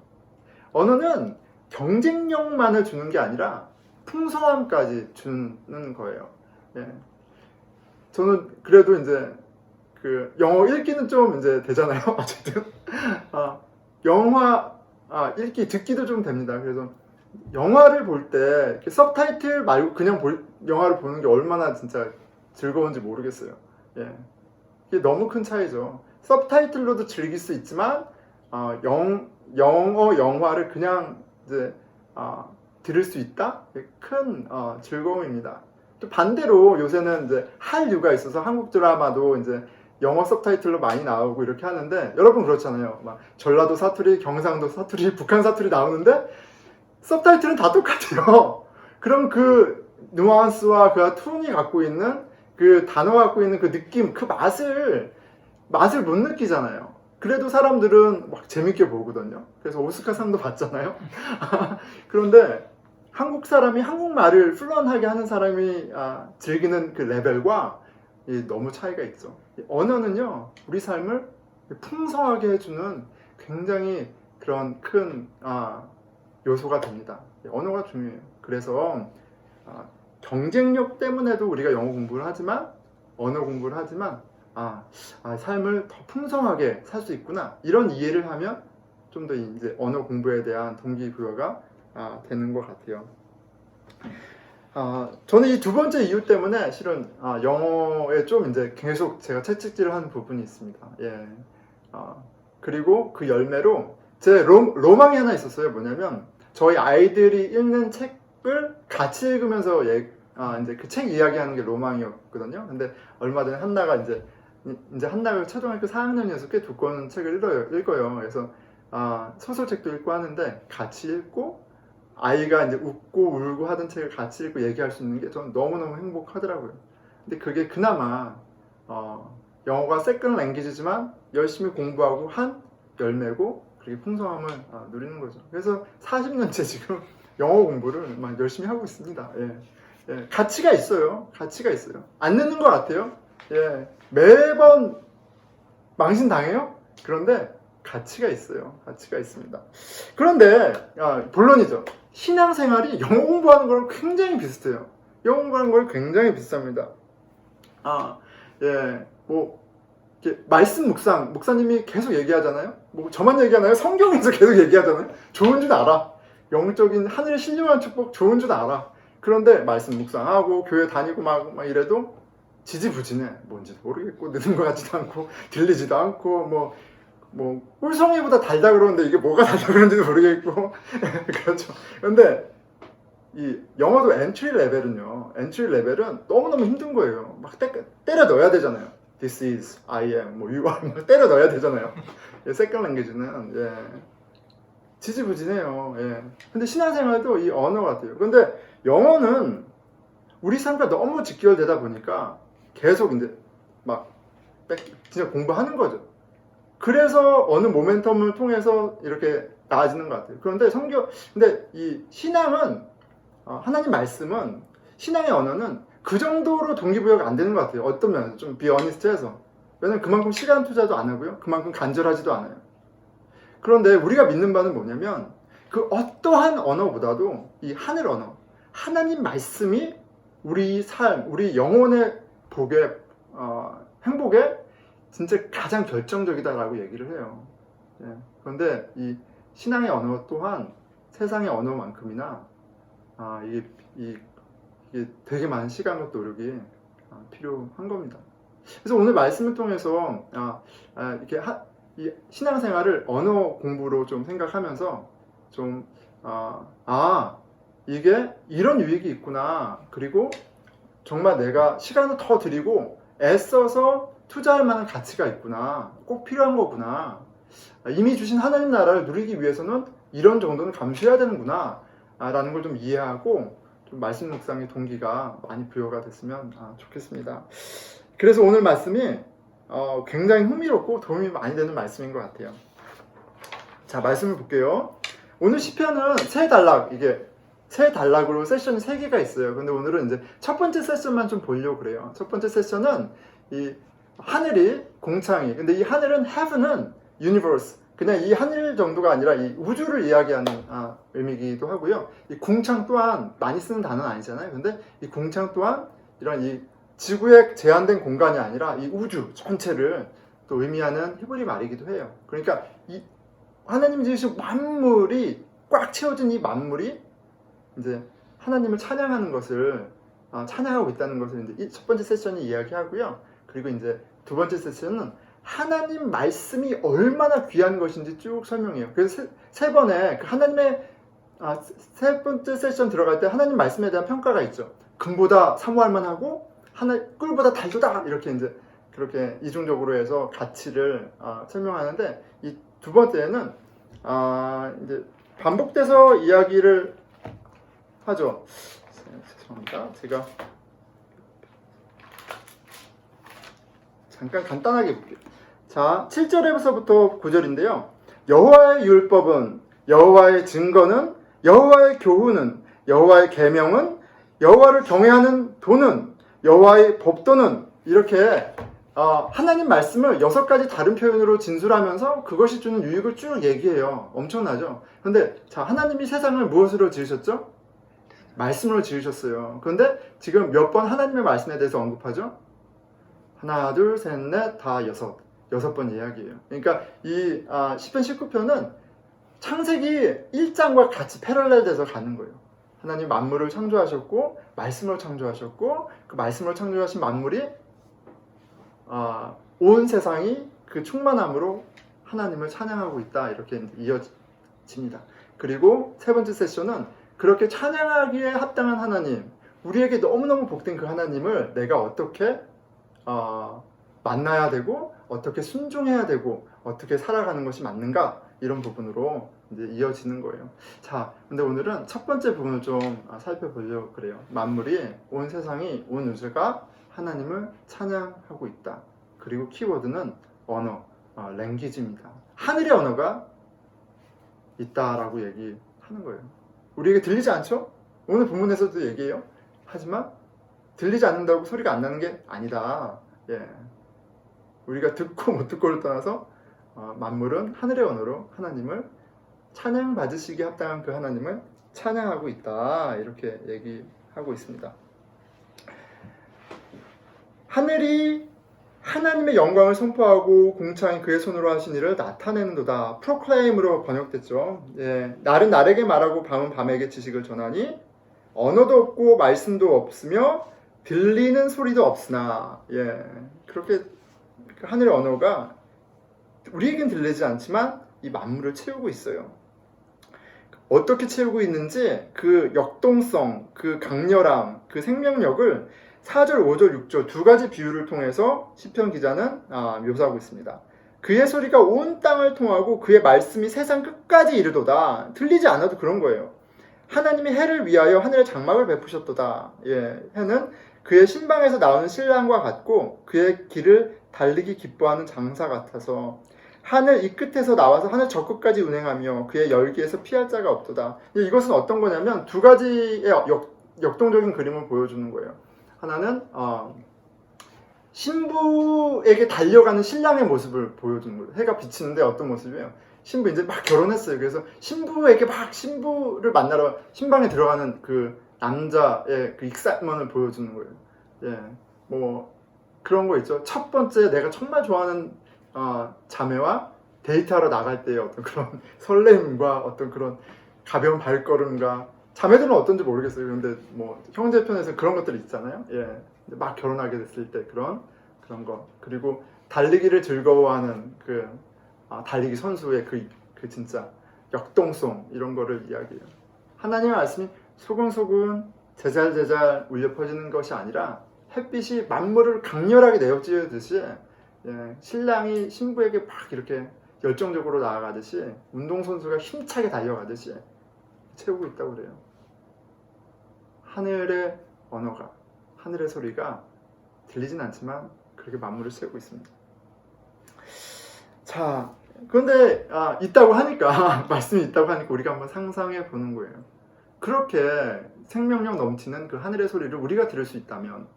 언어는 경쟁력만을 주는 게 아니라 풍성함까지 주는 거예요. 예. 저는 그래도 이제 그 영어 읽기는 좀 이제 되잖아요. 어쨌든 영화 읽기 듣기도 좀 됩니다. 그래서 영화를 볼 때 서브타이틀 말고 그냥 영화를 보는 게 얼마나 진짜 즐거운지 모르겠어요. 예. 이게 너무 큰 차이죠. 서브타이틀로도 즐길 수 있지만 영어 영화를 그냥 이제 들을 수 있다? 큰 즐거움입니다. 또 반대로 요새는 이제 한류가 있어서 한국 드라마도 이제 영어 서브타이틀로 많이 나오고 이렇게 하는데, 여러분 그렇잖아요. 막 전라도 사투리, 경상도 사투리, 북한 사투리 나오는데 서브타이틀은 다 똑같아요. 그럼 그 뉘앙스와 그 톤이 갖고 있는 그 단어가 갖고 있는 그 느낌, 그 맛을 못 느끼잖아요. 그래도 사람들은 막 재밌게 보거든요. 그래서 오스카상도 받잖아요. 그런데 한국 사람이 한국말을 플루언하게 하는 사람이 즐기는 그 레벨과 너무 차이가 있죠. 언어는요, 우리 삶을 풍성하게 해주는 굉장히 그런 큰 요소가 됩니다. 언어가 중요해요. 그래서 경쟁력 때문에도 우리가 영어 공부를 하지만, 언어 공부를 하지만 삶을 더 풍성하게 살 수 있구나, 이런 이해를 하면 좀 더 이제 언어 공부에 대한 동기부여가 되는 것 같아요. 저는 이 두 번째 이유 때문에 실은 영어에 좀 이제 계속 제가 채찍질을 하는 부분이 있습니다. 예. 그리고 그 열매로 제 로망이 하나 있었어요. 뭐냐면 저희 아이들이 읽는 책을 같이 읽으면서 이제 그 책 이야기하는 게 로망이었거든요. 근데 얼마 전에 한나가 이제 한나가 초등학교 4학년이어서 꽤 두꺼운 책을 읽어요. 그래서 소설책도 읽고 하는데 같이 읽고 아이가 이제 웃고 울고 하던 책을 같이 읽고 얘기할 수 있는 게 저는 너무너무 행복하더라고요. 근데 그게 그나마 영어가 세컨 랭귀지지만 열심히 공부하고 한 열매고, 그렇게 풍성함을 누리는 거죠. 그래서 40년째 지금 영어 공부를 막 열심히 하고 있습니다. 예. 가치가 있어요. 가치가 있어요. 안 늦는 것 같아요. 예. 매번 망신당해요. 그런데 가치가 있어요. 가치가 있습니다. 그런데 본론이죠. 신앙생활이 영어 공부하는 거랑 굉장히 비슷해요. 영어 공부하는 거랑 굉장히 비슷합니다. 예, 뭐 이렇게 말씀 묵상, 목사님이 계속 얘기하잖아요. 뭐 저만 얘기하나요? 성경에서 계속 얘기하잖아요. 좋은 줄 알아. 영적인 하늘의 신령한 축복 좋은 줄 알아. 그런데 말씀 묵상하고 교회 다니고 막 이래도 지지부진해. 뭔지도 모르겠고 느는 것 같지도 않고 들리지도 않고 뭐 꿀송이보다 달다 그러는데 이게 뭐가 달다 그러는지도 모르겠고 그렇죠. 그런데 이 영어도 엔트리 레벨은 너무너무 힘든 거예요. 막 때려 넣어야 되잖아요. This is, I am, 뭐 you are 막 때려 넣어야 되잖아요. 세컨 랭귀지는 지지부진해요. 근데 신앙생활도 이 언어 같아요. 그런데 영어는 우리 삶과 너무 직결되다 보니까 계속 이제 막 진짜 공부하는 거죠. 그래서 어느 모멘텀을 통해서 이렇게 나아지는 것 같아요. 근데 이 신앙은, 하나님 말씀은, 신앙의 언어는 그 정도로 동기부여가 안 되는 것 같아요. 어떤 면에서 좀 비어니스트해서. 왜냐면 그만큼 시간 투자도 안 하고요. 그만큼 간절하지도 않아요. 그런데 우리가 믿는 바는 뭐냐면 그 어떠한 언어보다도 이 하늘 언어, 하나님 말씀이 우리 삶, 우리 영혼의 복에, 행복에 진짜 가장 결정적이다라고 얘기를 해요. 예. 그런데 이 신앙의 언어 또한 세상의 언어만큼이나 이게 되게 많은 시간과 노력이 필요한 겁니다. 그래서 오늘 말씀을 통해서 이렇게 이 신앙생활을 언어 공부로 좀 생각하면서 좀 이게 이런 유익이 있구나. 그리고 정말 내가 시간을 더 들이고 애써서 투자할 만한 가치가 있구나. 꼭 필요한 거구나. 이미 주신 하나님 나라를 누리기 위해서는 이런 정도는 감수해야 되는구나 라는 걸 좀 이해하고 좀 말씀 묵상의 동기가 많이 부여가 됐으면 좋겠습니다. 그래서 오늘 말씀이 굉장히 흥미롭고 도움이 많이 되는 말씀인 것 같아요. 자, 말씀을 볼게요. 오늘 시편은 세 단락으로 세션이 3개가 있어요. 근데 오늘은 이제 첫 번째 세션만 좀 보려고 그래요. 첫 번째 세션은 이 하늘이 공창이, 근데 이 하늘은 heaven은 universe, 그냥 이 하늘 정도가 아니라 이 우주를 이야기하는 의미이기도 하고요. 이 궁창 또한 많이 쓰는 단어는 아니잖아요. 근데 이 궁창 또한 이런 이 지구의 제한된 공간이 아니라 이 우주 전체를 또 의미하는 히브리 말이기도 해요. 그러니까 이 하나님 지으신 만물이 꽉 채워진 이 만물이 이제 하나님을 찬양하는 것을 찬양하고 있다는 것을 이제 이 첫 번째 세션이 이야기하고요. 그리고 이제 두 번째 세션은 하나님 말씀이 얼마나 귀한 것인지 쭉 설명해요. 그래서 세 번에 그 하나님의 세 번째 세션 들어갈 때 하나님 말씀에 대한 평가가 있죠. 금보다 사모할 만하고 꿀보다 달도다, 이렇게 이제 그렇게 이중적으로 해서 가치를 설명하는데, 이 두 번째는 이제 반복돼서 이야기를 하죠. 죄송합니다. 제가 잠깐 간단하게 볼게요. 자, 7절에서부터 9절인데요. 여호와의 율법은, 여호와의 증거는, 여호와의 교훈은, 여호와의 계명은, 여호와를 경외하는 도는, 여호와의 법도는, 이렇게 하나님 말씀을 6가지 다른 표현으로 진술하면서 그것이 주는 유익을 쭉 얘기해요. 엄청나죠? 근데 자, 하나님이 세상을 무엇으로 지으셨죠? 말씀으로 지으셨어요. 그런데 지금 몇 번 하나님의 말씀에 대해서 언급하죠? 하나, 둘, 셋, 넷, 다 6번 이야기예요. 그러니까 이 시편 19편은 창세기 1장과 같이 패러렐돼서 가는 거예요. 하나님 만물을 창조하셨고 말씀으로 창조하셨고 그 말씀으로 창조하신 만물이 온 세상이 그 충만함으로 하나님을 찬양하고 있다, 이렇게 이어집니다. 그리고 세 번째 세션은 그렇게 찬양하기에 합당한 하나님, 우리에게 너무너무 복된 그 하나님을 내가 어떻게 만나야 되고 어떻게 순종해야 되고 어떻게 살아가는 것이 맞는가, 이런 부분으로 이제 이어지는 거예요. 자, 근데 오늘은 첫 번째 부분을 좀 살펴보려고 그래요. 만물이, 온 세상이, 온 우주가 하나님을 찬양하고 있다. 그리고 키워드는 언어, 랭귀지입니다. 하늘의 언어가 있다라고 얘기하는 거예요. 우리에게 들리지 않죠? 오늘 본문에서도 얘기해요. 하지만 들리지 않는다고 소리가 안 나는 게 아니다. 예. 우리가 듣고 못 듣고를 떠나서 만물은 하늘의 언어로 하나님을 찬양 받으시기에 합당한 그 하나님을 찬양하고 있다, 이렇게 얘기하고 있습니다. 하늘이 하나님의 영광을 선포하고 공창이 그의 손으로 하신 일을 나타내는도다. 프로클레임으로 번역됐죠. 예, 날은 날에게 말하고 밤은 밤에게 지식을 전하니 언어도 없고 말씀도 없으며 들리는 소리도 없으나, 예, 그렇게 하늘의 언어가 우리에겐 들리지 않지만 이 만물을 채우고 있어요. 어떻게 채우고 있는지 그 역동성, 그 강렬함, 그 생명력을 4절, 5절, 6절 두 가지 비유를 통해서 시편 기자는 묘사하고 있습니다. 그의 소리가 온 땅을 통하고 그의 말씀이 세상 끝까지 이르도다. 들리지 않아도 그런 거예요. 하나님이 해를 위하여 하늘에 장막을 베푸셨도다. 예, 해는 그의 신방에서 나오는 신랑과 같고 그의 길을 달리기 기뻐하는 장사 같아서 하늘 이 끝에서 나와서 하늘 저 끝까지 운행하며 그의 열기에서 피할 자가 없도다. 이것은 어떤 거냐면 두 가지의 역동적인 그림을 보여주는 거예요. 하나는 신부에게 달려가는 신랑의 모습을 보여주는 거예요. 해가 비치는데 어떤 모습이에요? 신부 이제 막 결혼했어요. 그래서 신부에게 막 신부를 만나러 신방에 들어가는 그 남자의 그 익사이먼을 보여주는 거예요. 예, 뭐 그런 거 있죠. 첫 번째 내가 정말 좋아하는 자매와 데이트하러 나갈 때의 어떤 그런 설렘과 어떤 그런 가벼운 발걸음과 자매들은 어떤지 모르겠어요. 그런데 뭐 형제편에서 그런 것들이 있잖아요. 예, 막 결혼하게 됐을 때 그런 거 그리고 달리기를 즐거워하는 그 달리기 선수의 그 진짜 역동성 이런 거를 이야기해요. 하나님의 말씀이 소근소근 제잘제잘 울려 퍼지는 것이 아니라 햇빛이 만물을 강렬하게 내어찌르듯이 신랑이 신부에게 막 이렇게 열정적으로 나아가듯이 운동선수가 힘차게 달려가듯이 채우고 있다고 그래요. 하늘의 언어가, 하늘의 소리가 들리진 않지만 그렇게 만물을 채우고 있습니다. 자, 그런데 있다고 하니까 말씀이 있다고 하니까 우리가 한번 상상해 보는 거예요. 그렇게 생명력 넘치는 그 하늘의 소리를 우리가 들을 수 있다면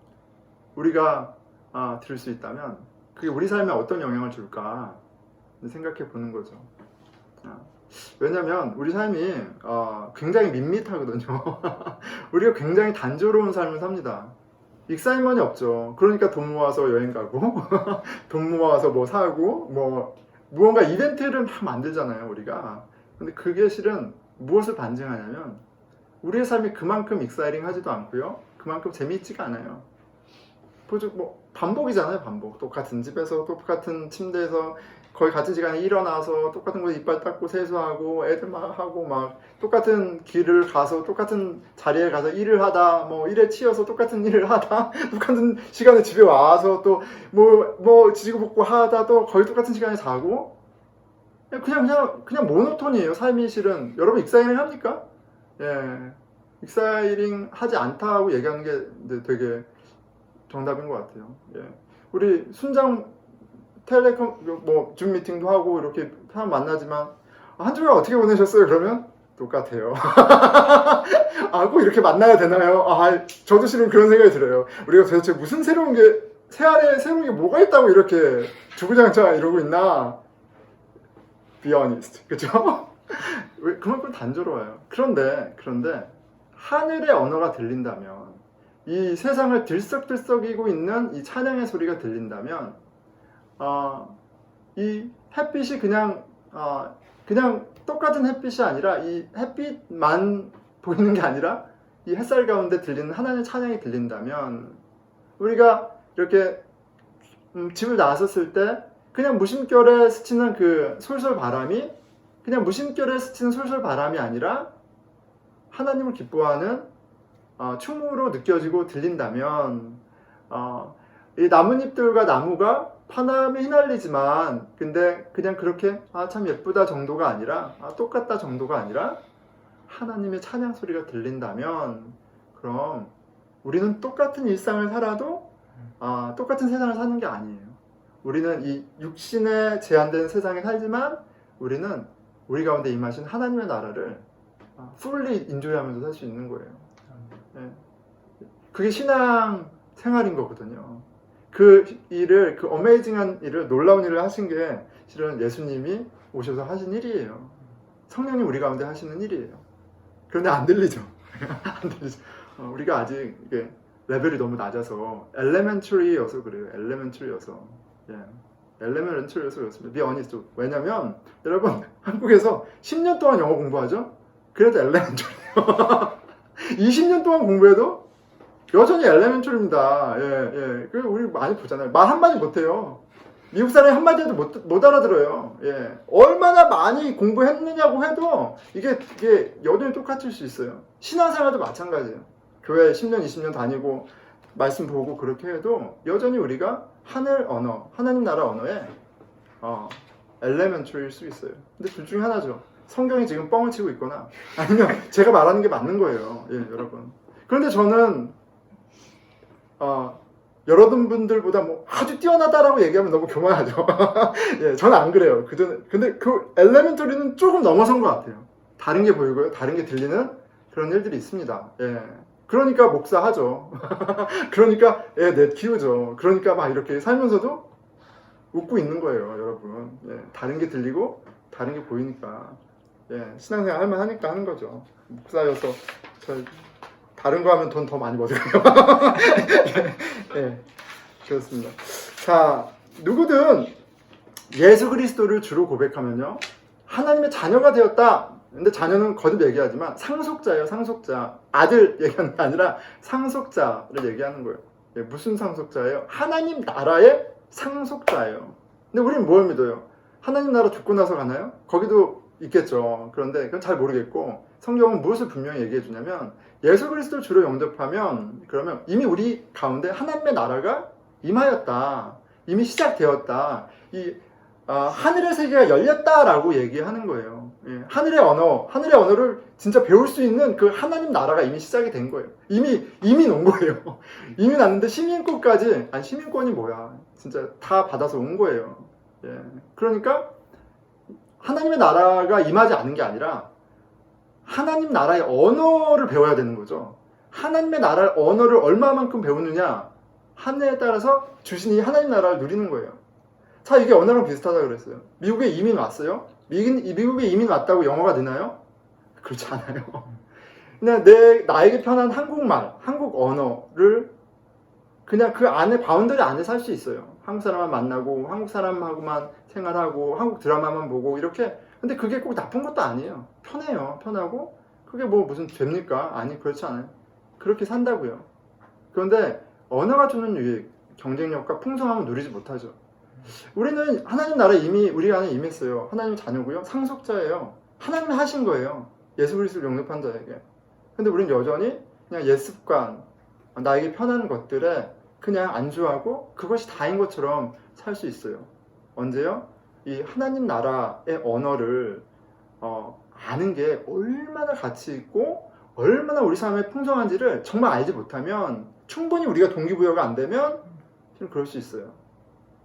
그게 우리 삶에 어떤 영향을 줄까 생각해 보는 거죠. 왜냐면 우리 삶이 굉장히 밋밋하거든요. 우리가 굉장히 단조로운 삶을 삽니다. 익사이먼이 없죠. 그러니까 돈 모아서 여행 가고 돈 모아서 뭐 사고 뭐 무언가 이벤트를 막 만들잖아요, 우리가. 근데 그게 실은 무엇을 반증하냐면 우리의 삶이 그만큼 익사이링 하지도 않고요. 그만큼 재미있지가 않아요. 뭐 반복이잖아요, 반복. 똑같은 집에서 똑같은 침대에서 거의 같은 시간에 일어나서 똑같은 곳에 이빨 닦고 세수하고 애들 막 하고 막 똑같은 길을 가서 똑같은 자리에 가서 일을 하다 뭐 일에 치여서 똑같은 일을 하다 똑같은 시간에 집에 와서 또 뭐 지지고 볶고 하다 또 거의 똑같은 시간에 자고 그냥 모노톤이에요. 삶이 실은. 여러분 익사이링 합니까? 예, 익사이링 하지 않다고 얘기하는 게 되게 정답인 것 같아요. 예. 우리 순장 텔레콤 줌 미팅도 하고 이렇게 사람 만나지만 한 주간 어떻게 보내셨어요? 그러면 똑같아요. 꼭 이렇게 만나야 되나요? 저도 실은 그런 생각이 들어요. 우리가 도대체 무슨 새로운 게 새로운 게 뭐가 있다고 이렇게 주구장창 이러고 있나? Be honest, 그죠? 그만큼 단조로워요. 그런데 하늘의 언어가 들린다면 이 세상을 들썩들썩이고 있는 이 찬양의 소리가 들린다면 이 햇빛이 그냥 똑같은 햇빛이 아니라 이 햇빛만 보이는 게 아니라 이 햇살 가운데 들리는 하나님의 찬양이 들린다면 우리가 이렇게 집을 나섰을 때 그냥 무심결에 스치는 그 솔솔 바람이 그냥 무심결에 스치는 솔솔 바람이 아니라 하나님을 기뻐하는 춤으로 느껴지고 들린다면 이 나뭇잎들과 나무가 파남에 휘날리지만 근데 그냥 그렇게 참 예쁘다 정도가 아니라 똑같다 정도가 아니라 하나님의 찬양 소리가 들린다면 그럼 우리는 똑같은 일상을 살아도 똑같은 세상을 사는 게 아니에요. 우리는 이 육신에 제한된 세상에 살지만 우리는 우리 가운데 임하신 하나님의 나라를 fully 인조이하면서 살 수 있는 거예요. 네. 그게 신앙 생활인 거거든요. 그 어메이징한 일을, 놀라운 일을 하신 게 실은 예수님이 오셔서 하신 일이에요. 성령님 우리 가운데 하시는 일이에요. 그런데 안 들리죠. 안 들리죠. 우리가 아직 이게 레벨이 너무 낮아서 elementary여서 그래요. elementary여서. elementary여서 그렇습니다. Be honest. 왜냐면 여러분 한국에서 10년 동안 영어 공부하죠? 그래도 elementary예요. 20년 동안 공부해도 여전히 elementary입니다. 그 우리 많이 보잖아요. 말 한마디 못해요. 미국 사람이 한마디 해도 못 알아들어요. 얼마나 많이 공부했느냐고 해도 이게 여전히 똑같을 수 있어요. 신앙생활도 마찬가지예요. 교회 10년, 20년 다니고 말씀 보고 그렇게 해도 여전히 우리가 하늘 언어, 하나님 나라 언어에 elementary일 수 있어요. 근데 둘 중에 하나죠. 성경이 지금 뻥을 치고 있거나 아니면 제가 말하는 게 맞는 거예요. 여러분. 그런데 저는 여러분들보다 뭐 아주 뛰어나다라고 얘기하면 너무 교만하죠. 저는 안 그래요. 근데 그 엘레멘터리는 조금 넘어선 것 같아요. 다른 게 보이고요. 다른 게 들리는 그런 일들이 있습니다. 그러니까 목사하죠. 그러니까 넷 키우죠. 그러니까 막 이렇게 살면서도 웃고 있는 거예요, 여러분. 다른 게 들리고 다른 게 보이니까 신앙생활 할만 하니까 하는 거죠. 목사여서 다른 거 하면 돈 더 많이 버세요. 그렇습니다. 자, 누구든 예수 그리스도를 주로 고백하면요, 하나님의 자녀가 되었다. 근데 자녀는 거듭 얘기하지만 상속자예요, 상속자. 아들 얘기하는 게 아니라 상속자를 얘기하는 거예요. 예, 무슨 상속자예요? 하나님 나라의 상속자예요. 근데 우리는 뭘 믿어요? 하나님 나라 죽고 나서 가나요? 거기도 있겠죠. 그런데 그건 잘 모르겠고, 성경은 무엇을 분명히 얘기해 주냐면, 예수 그리스도를 주로 영접하면, 그러면 이미 우리 가운데 하나님의 나라가 임하였다. 이미 시작되었다. 하늘의 세계가 열렸다라고 얘기하는 거예요. 예, 하늘의 언어를 진짜 배울 수 있는 그 하나님 나라가 이미 시작이 된 거예요. 이미 온 거예요. 이미 났는데 시민권이 뭐야? 진짜 다 받아서 온 거예요. 예, 그러니까 하나님의 나라가 임하지 않은 게 아니라 하나님 나라의 언어를 배워야 되는 거죠. 하나님의 나라의 언어를 얼마만큼 배우느냐, 하늘에 따라서 주신이 하나님 나라를 누리는 거예요. 자, 이게 언어랑 비슷하다고 그랬어요. 미국에 이민 왔어요? 미국에 이민 왔다고 영어가 되나요? 그렇지 않아요. 그냥 나에게 편한 한국말, 한국 언어를 그냥 그 안에, 바운더리 안에 살 수 있어요. 한국 사람만 만나고, 한국 사람하고만 생활하고, 한국 드라마만 보고, 이렇게. 근데 그게 꼭 나쁜 것도 아니에요. 편해요. 편하고. 그게 뭐 무슨 죄입니까? 아니, 그렇지 않아요. 그렇게 산다고요. 그런데 언어가 주는 유익, 경쟁력과 풍성함을 누리지 못하죠. 우리는 하나님 나라에 이미 우리 안에 임했어요. 하나님 자녀고요. 상속자예요. 하나님이 하신 거예요. 예수 그리스도를 영접한 자에게. 근데 우리는 여전히 그냥 옛 습관, 나에게 편한 것들에 그냥 안주하고 그것이 다인 것처럼 살 수 있어요. 언제요? 이 하나님 나라의 언어를 아는 게 얼마나 가치 있고 얼마나 우리 삶에 풍성한지를 정말 알지 못하면, 충분히 우리가 동기부여가 안 되면 그럴 수 있어요.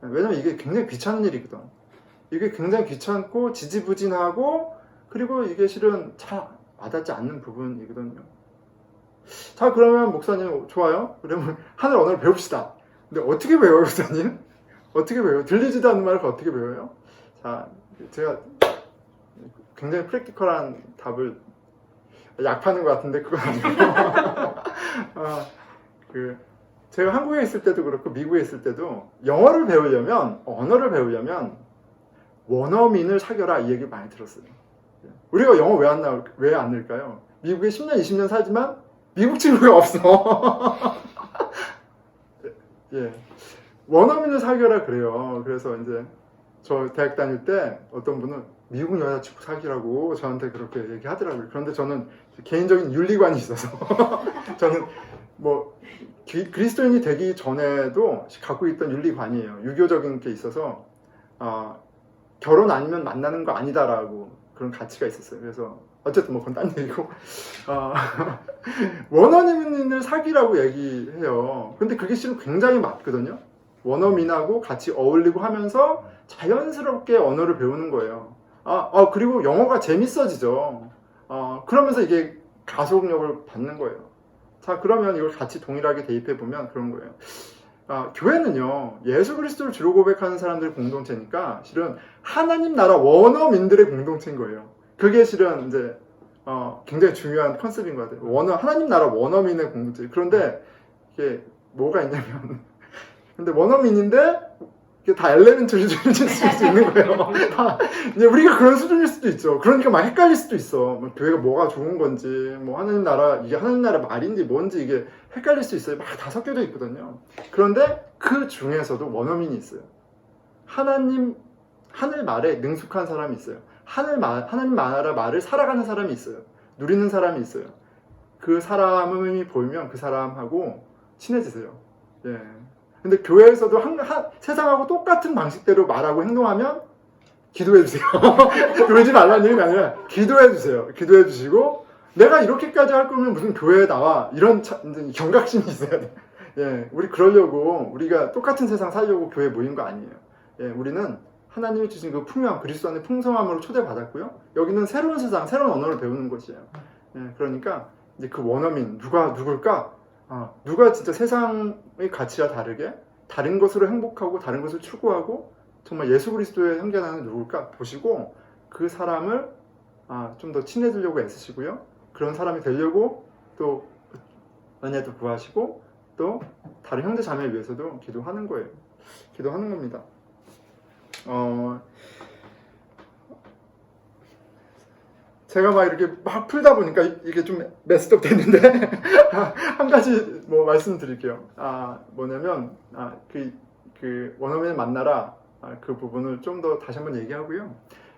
왜냐면 이게 굉장히 귀찮은 일이거든. 이게 굉장히 귀찮고 지지부진하고, 그리고 이게 실은 잘 와닿지 않는 부분이거든요. 자, 그러면 목사님 좋아요. 그러면 하늘 언어를 배웁시다. 근데 어떻게 배워요, 목사님? 어떻게 배워요? 들리지도 않는 말을 어떻게 배워요? 자, 제가 굉장히 프랙티컬한 답을, 약 파는 것 같은데 그건 아니고 제가 한국에 있을 때도 그렇고 미국에 있을 때도 영어를 배우려면, 언어를 배우려면 원어민을 사귀어라, 이 얘기 많이 들었어요. 우리가 영어 왜 안 늘까요? 미국에 10년, 20년 살지만 미국 친구가 없어. 예, 원어민을 사귀어라 그래요. 그래서 이제 저 대학 다닐 때 어떤 분은 미국 여자친구 사귀라고 저한테 그렇게 얘기하더라고요. 그런데 저는 개인적인 윤리관이 있어서 저는 뭐 그리스도인이 되기 전에도 갖고 있던 윤리관이에요. 유교적인 게 있어서 결혼 아니면 만나는 거 아니다라고 그런 가치가 있었어요. 그래서 어쨌든 뭐 그건 딴 얘기고, 원어민을 사귀라고 얘기해요. 근데 그게 실은 굉장히 맞거든요. 원어민하고 같이 어울리고 하면서 자연스럽게 언어를 배우는 거예요. 그리고 영어가 재밌어지죠. 그러면서 이게 가속력을 받는 거예요. 자, 그러면 이걸 같이 동일하게 대입해 보면 그런 거예요. 교회는요, 예수 그리스도를 주로 고백하는 사람들의 공동체니까 실은 하나님 나라 원어민들의 공동체인 거예요. 그게 실은 이제 굉장히 중요한 컨셉인 것 같아요. 하나님 나라 원어민의 공동체. 그런데 이게 뭐가 있냐면, 근데 원어민인데 이게 다 엘레멘터리 수준일 수 있는 거예요. 이제 우리가 그런 수준일 수도 있죠. 그러니까 막 헷갈릴 수도 있어. 교회가 뭐가 좋은 건지, 뭐 하나님 나라, 이게 하나님 나라 말인지 뭔지 이게 헷갈릴 수 있어요. 막 다 섞여져 있거든요. 그런데 그 중에서도 원어민이 있어요. 하나님 말에 능숙한 사람이 있어요. 하나님 나라 말을 살아가는 사람이 있어요. 누리는 사람이 있어요. 그 사람이 보이면 그 사람하고 친해지세요. 예. 근데 교회에서도 세상하고 똑같은 방식대로 말하고 행동하면 기도해 주세요. 그러지 말라는 얘기는 아니라 기도해 주세요. 기도해 주시고, 내가 이렇게까지 할 거면 무슨 교회에 나와, 이런 경각심이 있어야 돼. 예, 우리 그러려고, 우리가 똑같은 세상 살려고 교회에 모인 거 아니에요. 예, 우리는 하나님이 주신 그 풍요함, 그리스도 안의 풍성함으로 초대받았고요. 여기는 새로운 세상, 새로운 언어를 배우는 것이에요. 예, 그러니까 이제 그 원어민 누굴까? 누가 진짜 세상의 가치와 다르게 다른 것으로 행복하고 다른 것을 추구하고 정말 예수 그리스도의 형제나는 누굴까 보시고, 그 사람을 좀 더 친해지려고 애쓰시고요. 그런 사람이 되려고 또 은혜도 구하시고 또 다른 형제 자매를 위해서도 기도하는 거예요. 기도하는 겁니다. 제가 막 이렇게 막 풀다 보니까 이게 좀 메스업 됐는데 한 가지 뭐 말씀드릴게요. 뭐냐면 그 원어민을 만나라 그 부분을 좀 더 다시 한번 얘기하고요.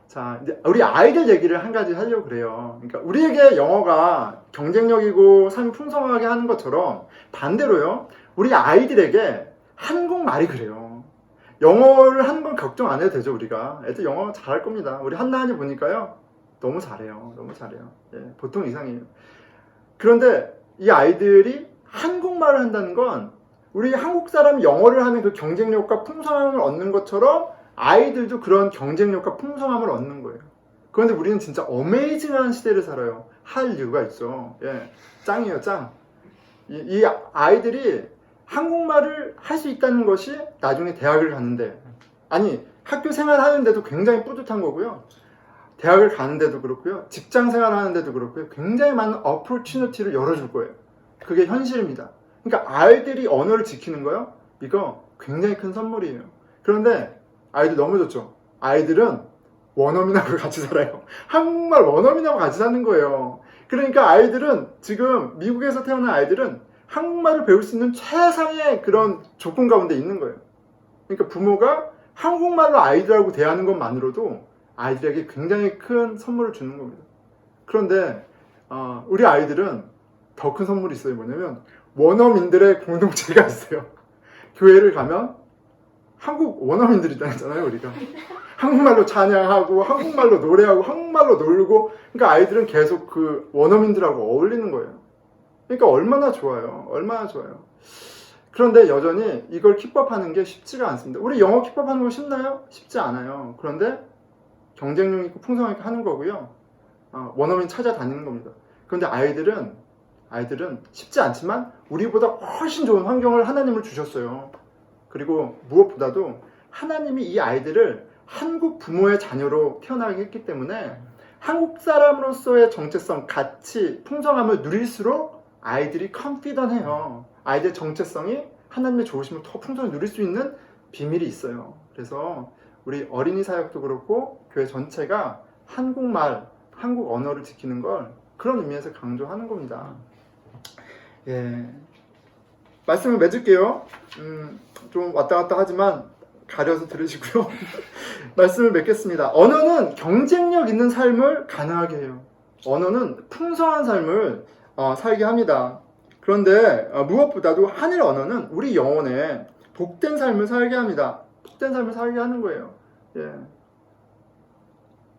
자, 이제 우리 아이들 얘기를 한 가지 하려고 그래요. 그러니까 우리에게 영어가 경쟁력이고 삶이 풍성하게 하는 것처럼 반대로요. 우리 아이들에게 한국말이 그래요. 영어를 하는 건 걱정 안 해도 되죠, 우리가. 애들 영어 잘할 겁니다. 우리 한나은이 보니까요. 너무 잘해요. 너무 잘해요. 예, 보통 이상이에요. 그런데 이 아이들이 한국말을 한다는 건 우리 한국 사람이 영어를 하는 그 경쟁력과 풍성함을 얻는 것처럼 아이들도 그런 경쟁력과 풍성함을 얻는 거예요. 그런데 우리는 진짜 어메이징한 시대를 살아요. 할 이유가 있어. 예, 짱이에요, 짱. 이 아이들이 한국말을 할 수 있다는 것이 나중에 대학을 가는데, 아니 학교 생활하는데도 굉장히 뿌듯한 거고요. 대학을 가는데도 그렇고요. 직장 생활하는데도 그렇고요. 굉장히 많은 어퍼튜니티를 열어줄 거예요. 그게 현실입니다. 그러니까 아이들이 언어를 지키는 거요. 이거 굉장히 큰 선물이에요. 그런데 아이들 너무 좋죠. 아이들은 원어민하고 같이 살아요. 한국말 원어민하고 같이 사는 거예요. 그러니까 아이들은 지금 미국에서 태어난 아이들은 한국말을 배울 수 있는 최상의 그런 조건 가운데 있는 거예요. 그러니까 부모가 한국말로 아이들하고 대하는 것만으로도 아이들에게 굉장히 큰 선물을 주는 겁니다. 그런데 우리 아이들은 더 큰 선물이 있어요. 뭐냐면 원어민들의 공동체가 있어요. 교회를 가면 한국 원어민들이잖아요, 우리가. 한국말로 찬양하고 한국말로 노래하고 한국말로 놀고, 그러니까 아이들은 계속 그 원어민들하고 어울리는 거예요. 그러니까 얼마나 좋아요. 얼마나 좋아요. 그런데 여전히 이걸 킵업하는 게 쉽지가 않습니다. 우리 영어 킵업하는 거 쉽나요? 쉽지 않아요. 그런데 경쟁력 있고 풍성하게 하는 거고요. 원어민 찾아다니는 겁니다. 그런데 아이들은 쉽지 않지만 우리보다 훨씬 좋은 환경을 하나님을 주셨어요. 그리고 무엇보다도 하나님이 이 아이들을 한국 부모의 자녀로 태어나게 했기 때문에 한국 사람으로서의 정체성, 가치, 풍성함을 누릴수록 아이들이 컨피던해요. 아이들의 정체성이 하나님의 좋으심을 더 풍성히 누릴 수 있는 비밀이 있어요. 그래서 우리 어린이 사역도 그렇고 교회 전체가 한국말, 한국 언어를 지키는 걸 그런 의미에서 강조하는 겁니다. 예, 말씀을 맺을게요. 좀 왔다 갔다 하지만 가려서 들으시고요. 말씀을 맺겠습니다. 언어는 경쟁력 있는 삶을 가능하게 해요. 언어는 풍성한 삶을 살게 합니다. 그런데 무엇보다도 하늘 언어는 우리 영혼에 복된 삶을 살게 합니다. 복된 삶을 살게 하는 거예요. 예.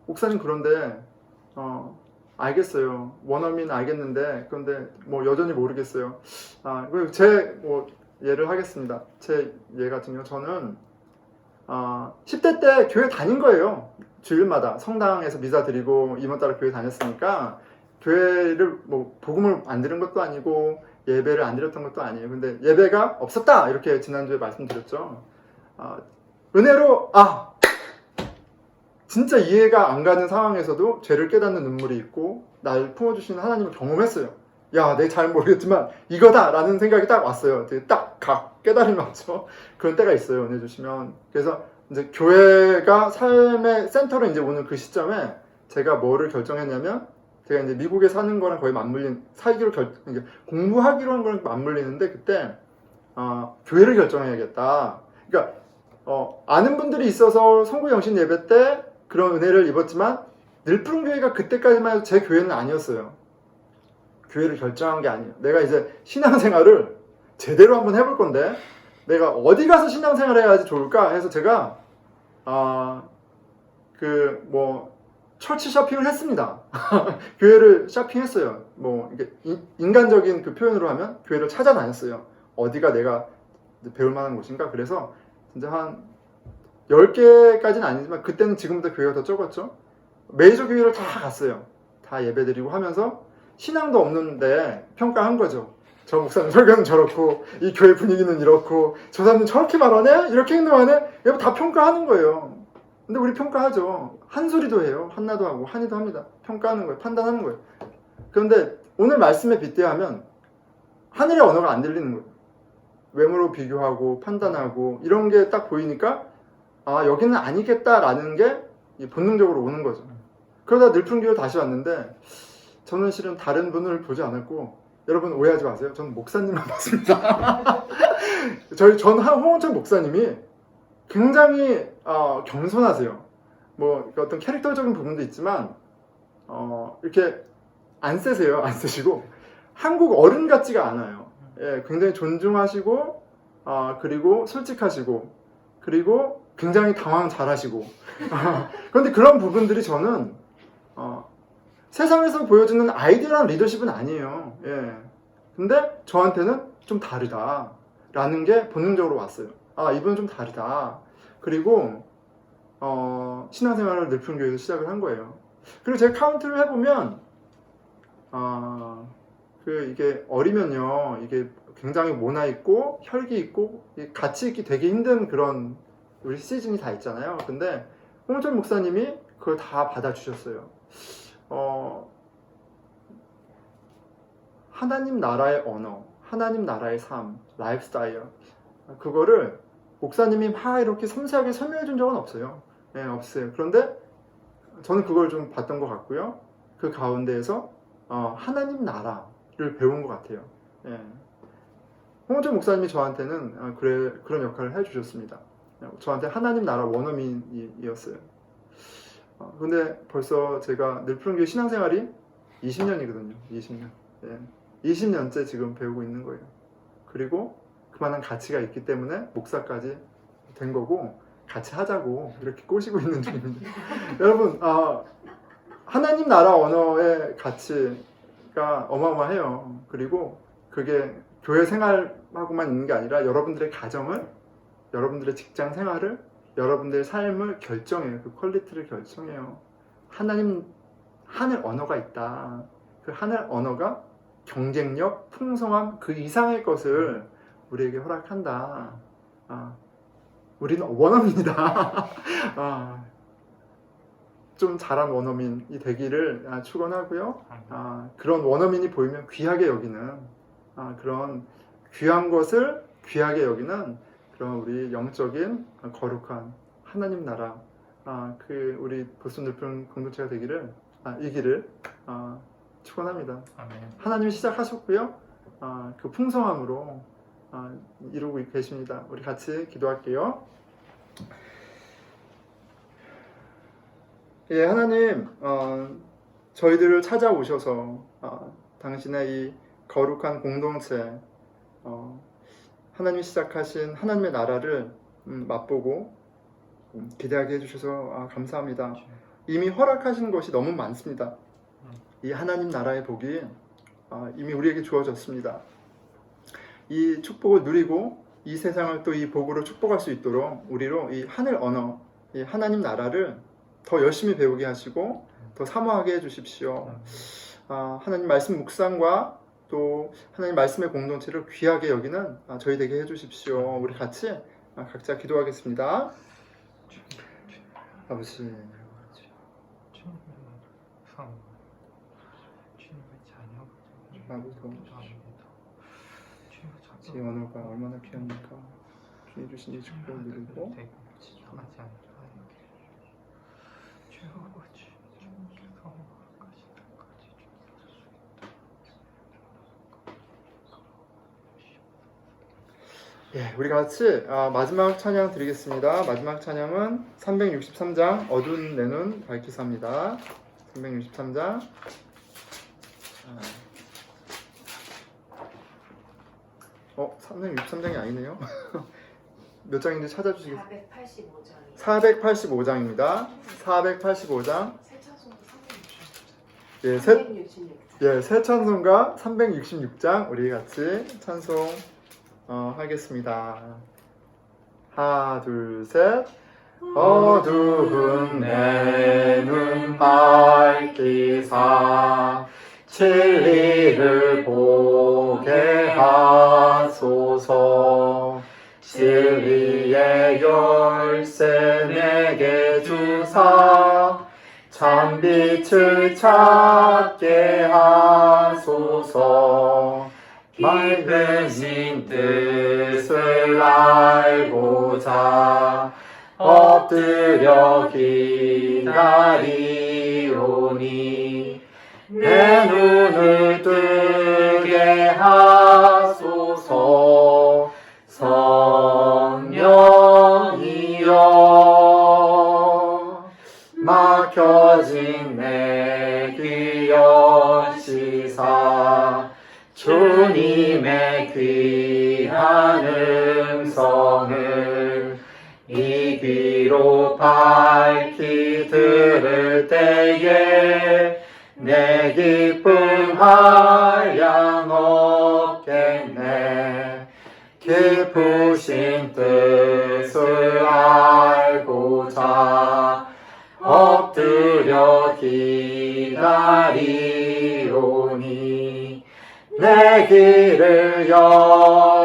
목사님, 그런데 알겠어요. 원어민 알겠는데, 그런데 뭐 여전히 모르겠어요. 제 예를 하겠습니다. 제 예 같은 경우 저는 10대 때 교회 다닌 거예요. 주일마다 성당에서 미사 드리고 이번 달에 교회 다녔으니까 교회를 뭐 복음을 안 들은 것도 아니고 예배를 안 드렸던 것도 아니에요. 근데 예배가 없었다 이렇게 지난주에 말씀드렸죠. 은혜로 진짜 이해가 안 가는 상황에서도 죄를 깨닫는 눈물이 있고 날 품어주시는 하나님을 경험했어요. 야, 내가 잘 모르겠지만 이거다 라는 생각이 딱 왔어요. 딱 깨달음이 왔죠. 그런 때가 있어요, 은혜 주시면. 그래서 이제 교회가 삶의 센터로 이제 오는 그 시점에 제가 뭐를 결정했냐면, 제가 이제 미국에 사는 거랑 거의 맞물린, 공부하기로 한 거랑 맞물리는데, 그때 교회를 결정해야겠다. 그러니까 아는 분들이 있어서 성구영신 예배 때 그런 은혜를 입었지만 늘푸른교회가 그때까지만 해도 제 교회는 아니었어요. 교회를 결정한 게 아니에요. 내가 이제 신앙생활을 제대로 한번 해볼 건데 내가 어디 가서 신앙생활을 해야지 좋을까 해서 제가 철치 쇼핑을 했습니다. 교회를 쇼핑했어요. 뭐 이게 인간적인 그 표현으로 하면 교회를 찾아다녔어요. 어디가 내가 배울 만한 곳인가. 그래서 진짜 한 10개까지는 아니지만 그때는 지금보다 교회가 더 적었죠. 메이저 교회를 다 갔어요. 다 예배드리고 하면서 신앙도 없는데 평가한 거죠. 저 목사님 설교는 저렇고 이 교회 분위기는 이렇고 저 사람은 저렇게 말하네? 이렇게 행동하네? 여러분 다 평가하는 거예요. 근데 우리 평가하죠. 한소리도 해요. 한나도 하고 한이도 합니다. 평가하는 거예요. 판단하는 거예요. 그런데 오늘 말씀에 빗대하면 하늘의 언어가 안 들리는 거예요. 외모로 비교하고 판단하고 이런 게 딱 보이니까 아 여기는 아니겠다라는 게 본능적으로 오는 거죠. 그러다 늘품교회 다시 왔는데 저는 실은 다른 분을 보지 않았고 여러분 오해하지 마세요. 저는 목사님만 봤습니다. 전 홍원천 목사님이 굉장히 겸손하세요. 뭐 어떤 캐릭터적인 부분도 있지만 이렇게 안 세세요. 안 세시고 한국 어른 같지가 않아요. 예, 굉장히 존중하시고 그리고 솔직하시고 그리고 굉장히 당황 잘하시고 그런데 그런 부분들이 저는 세상에서 보여주는 아이디어한 리더십은 아니에요. 예. 근데 저한테는 좀 다르다라는 게 본능적으로 왔어요. 아 이분은 좀 다르다. 그리고 신앙생활을 늘품교회에서 시작을 한 거예요. 그리고 제가 카운트를 해보면 이게 어리면요 이게 굉장히 모나 있고 혈기 있고 같이 있기 되게 힘든 그런 우리 시즌이 다 있잖아요. 근데 홍철 목사님이 그걸 다 받아주셨어요. 하나님 나라의 언어, 하나님 나라의 삶, 라이프 스타일 그거를 목사님이 막 이렇게 섬세하게 설명해 준 적은 없어요. 네, 없어요. 그런데 저는 그걸 좀 봤던 것 같고요. 그 가운데에서 하나님 나라를 배운 것 같아요. 예. 홍원철 목사님이 저한테는 그런 역할을 해주셨습니다. 저한테 하나님 나라 원어민이었어요. 근데 벌써 제가 늘푸른교회 신앙생활이 20년이거든요. 20년. 예. 20년째 지금 배우고 있는 거예요. 그리고 그만한 가치가 있기 때문에 목사까지 된 거고 같이 하자고 이렇게 꼬시고 있는 중입니다. 여러분 하나님 나라 언어의 가치가 어마어마해요. 그리고 그게 교회 생활하고만 있는 게 아니라 여러분들의 가정을 여러분들의 직장 생활을 여러분들의 삶을 결정해요. 그 퀄리티를 결정해요. 하나님 하늘 언어가 있다. 그 하늘 언어가 경쟁력, 풍성함 그 이상의 것을 우리에게 허락한다. 우리는 원어민이다. 좀 잘한 원어민이 되기를 축원하고요. 그런 원어민이 보이면 귀하게 여기는 그런 귀한 것을 귀하게 여기는 그런 우리 영적인 거룩한 하나님 나라 우리 보스 늘푸른 공동체가 되기를 이 길을 축원합니다. 하나님이 시작하셨고요. 그 풍성함으로 이루고 계십니다. 우리 같이 기도할게요. 예, 하나님, 저희들을 찾아오셔서 당신의 이 거룩한 공동체, 하나님이 시작하신 하나님의 나라를 맛보고 기대하게 해주셔서 감사합니다. 이미 허락하신 것이 너무 많습니다. 이 하나님 나라의 복이 이미 우리에게 주어졌습니다. 이 축복을 누리고 이 세상을 또 이 복으로 축복할 수 있도록 우리로 이 하늘 언어, 이 하나님 나라를 더 열심히 배우게 하시고 더 사모하게 해주십시오. 하나님 말씀 묵상과 또 하나님 말씀의 공동체를 귀하게 여기는 저희 되게 해주십시오. 우리 같이 각자 기도하겠습니다. 아버지 이 언어가 얼마나 귀합니까? 주님 주신 이 축복을 누리고 예, 우리 같이 마지막 찬양 드리겠습니다. 마지막 찬양은 363장 어두운 내 눈 밝히사입니다. 363장 363장이 아니네요. 몇 장인지 찾아주시겠어요? 485장입니다. 485장. 새 찬송가 366장 우리 같이 찬송 하겠습니다. 하나, 둘, 셋. 어두운 내 눈 밝히사 진리를 보게 하소서. 진리의 열쇠 내게 주사 참 빛을 찾게 하소서. 깊으신 뜻을 알고자 엎드려 기다리오니 내 눈을 뜨게 하소서. 성령이여 막혀진 내 귀 여시사 주님의 귀한 음성을 이 귀로 밝히 들을 때에 내 기쁨 한량 없겠네. 깊으신 뜻을 알고자 엎드려 기다리오니 내 길을 열어주소서.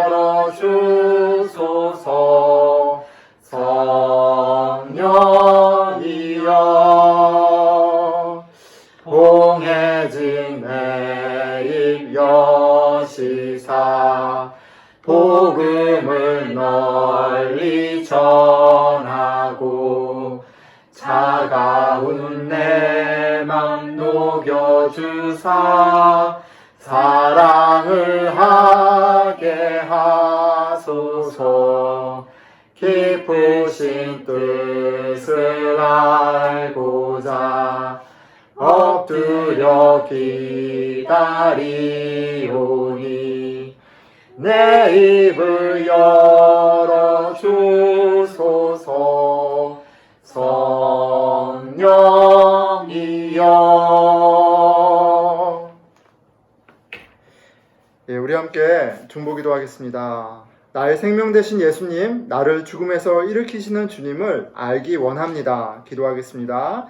성령이여 봉해진 내 입 여시사 복음을 널리 전하고 차가운 내 맘 녹여주사 사랑을 하게 하소서. 깊으신 뜻을 알고자 엎드려 기다리오니 내 입을 열어주소서. 성령이여. 예, 우리 함께 중보기도 하겠습니다. 나의 생명 되신 예수님, 나를 죽음에서 일으키시는 주님을 알기 원합니다. 기도하겠습니다.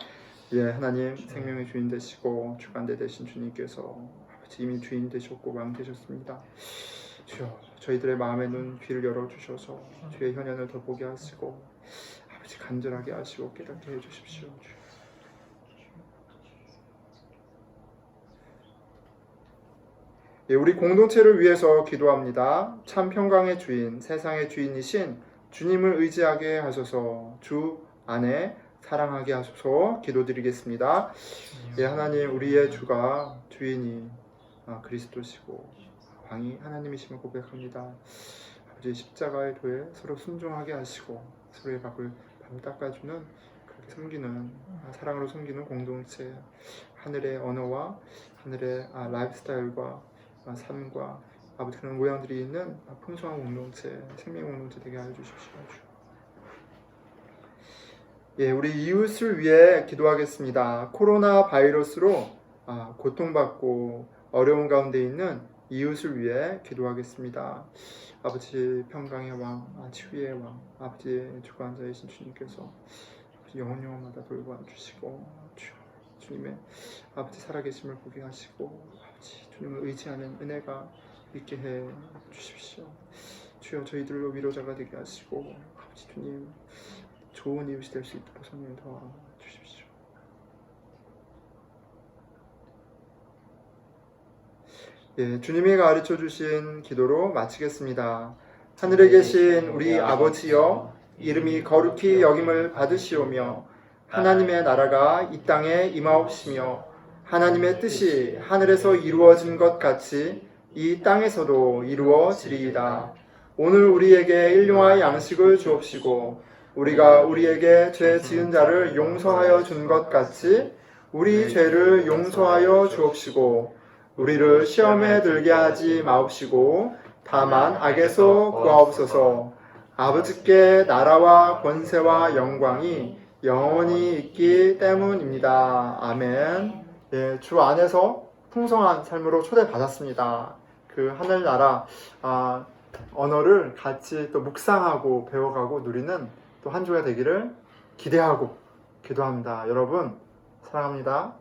예, 하나님 생명의 주인 되시고 주관대 되신 주님께서 아버지 이미 주인 되셨고 왕 되셨습니다. 주여, 저희들의 마음의 눈, 귀를 열어주셔서 주의 현현을 더 보게 하시고 아버지 간절하게 하시고 깨닫게 해주십시오. 주여. 예, 우리 공동체를 위해서 기도합니다. 참 평강의 주인, 세상의 주인이신 주님을 의지하게 하소서. 주 안에 사랑하게 하소서. 기도드리겠습니다. 예, 하나님 우리의 주가 주인이 그리스도시고 왕이 하나님이심을 고백합니다. 아버지 십자가의 도에 서로 순종하게 하시고 서로의 밥을 닦아주는 그렇게 섬기는 사랑으로 섬기는 공동체, 하늘의 언어와 하늘의 라이프스타일과 삶과 아버지 그런 모양들이 있는 풍성한 공동체, 생명 공동체 되게 하여 주십시오. 예, 우리 이웃을 위해 기도하겠습니다. 코로나 바이러스로 고통받고 어려운 가운데 있는 이웃을 위해 기도하겠습니다. 아버지 평강의 왕, 치유의 왕, 아버지의 주관자이신 주님께서 아버지 영원마다 돌보아 주시고 주님의 아버지 살아계심을 보게 하시고 아버지 주님을 의지하는 은혜가 있게 해 주십시오. 주여 저희들로 위로자가 되게 하시고 아버지 주님 좋은 이웃이 될 수 있도록 성령 도와주십시오. 예, 주님이 가르쳐 주신 기도로 마치겠습니다. 하늘에 계신 우리 아버지여, 이름이 거룩히 여김을 받으시오며 하나님의 나라가 이 땅에 임하옵시며 하나님의 뜻이 하늘에서 이루어진 것 같이 이 땅에서도 이루어지리이다. 오늘 우리에게 일용할 양식을 주옵시고 우리가 우리에게 죄 지은 자를 용서하여 준 것 같이 우리 죄를 용서하여 주옵시고 우리를 시험에 들게 하지 마옵시고 다만 악에서 구하옵소서. 아버지께 나라와 권세와 영광이 영원히 있기 때문입니다. 아멘. 예, 주 안에서 풍성한 삶으로 초대받았습니다. 그 하늘나라 언어를 같이 또 묵상하고 배워가고 누리는 또 한 주가 되기를 기대하고 기도합니다. 여러분 사랑합니다.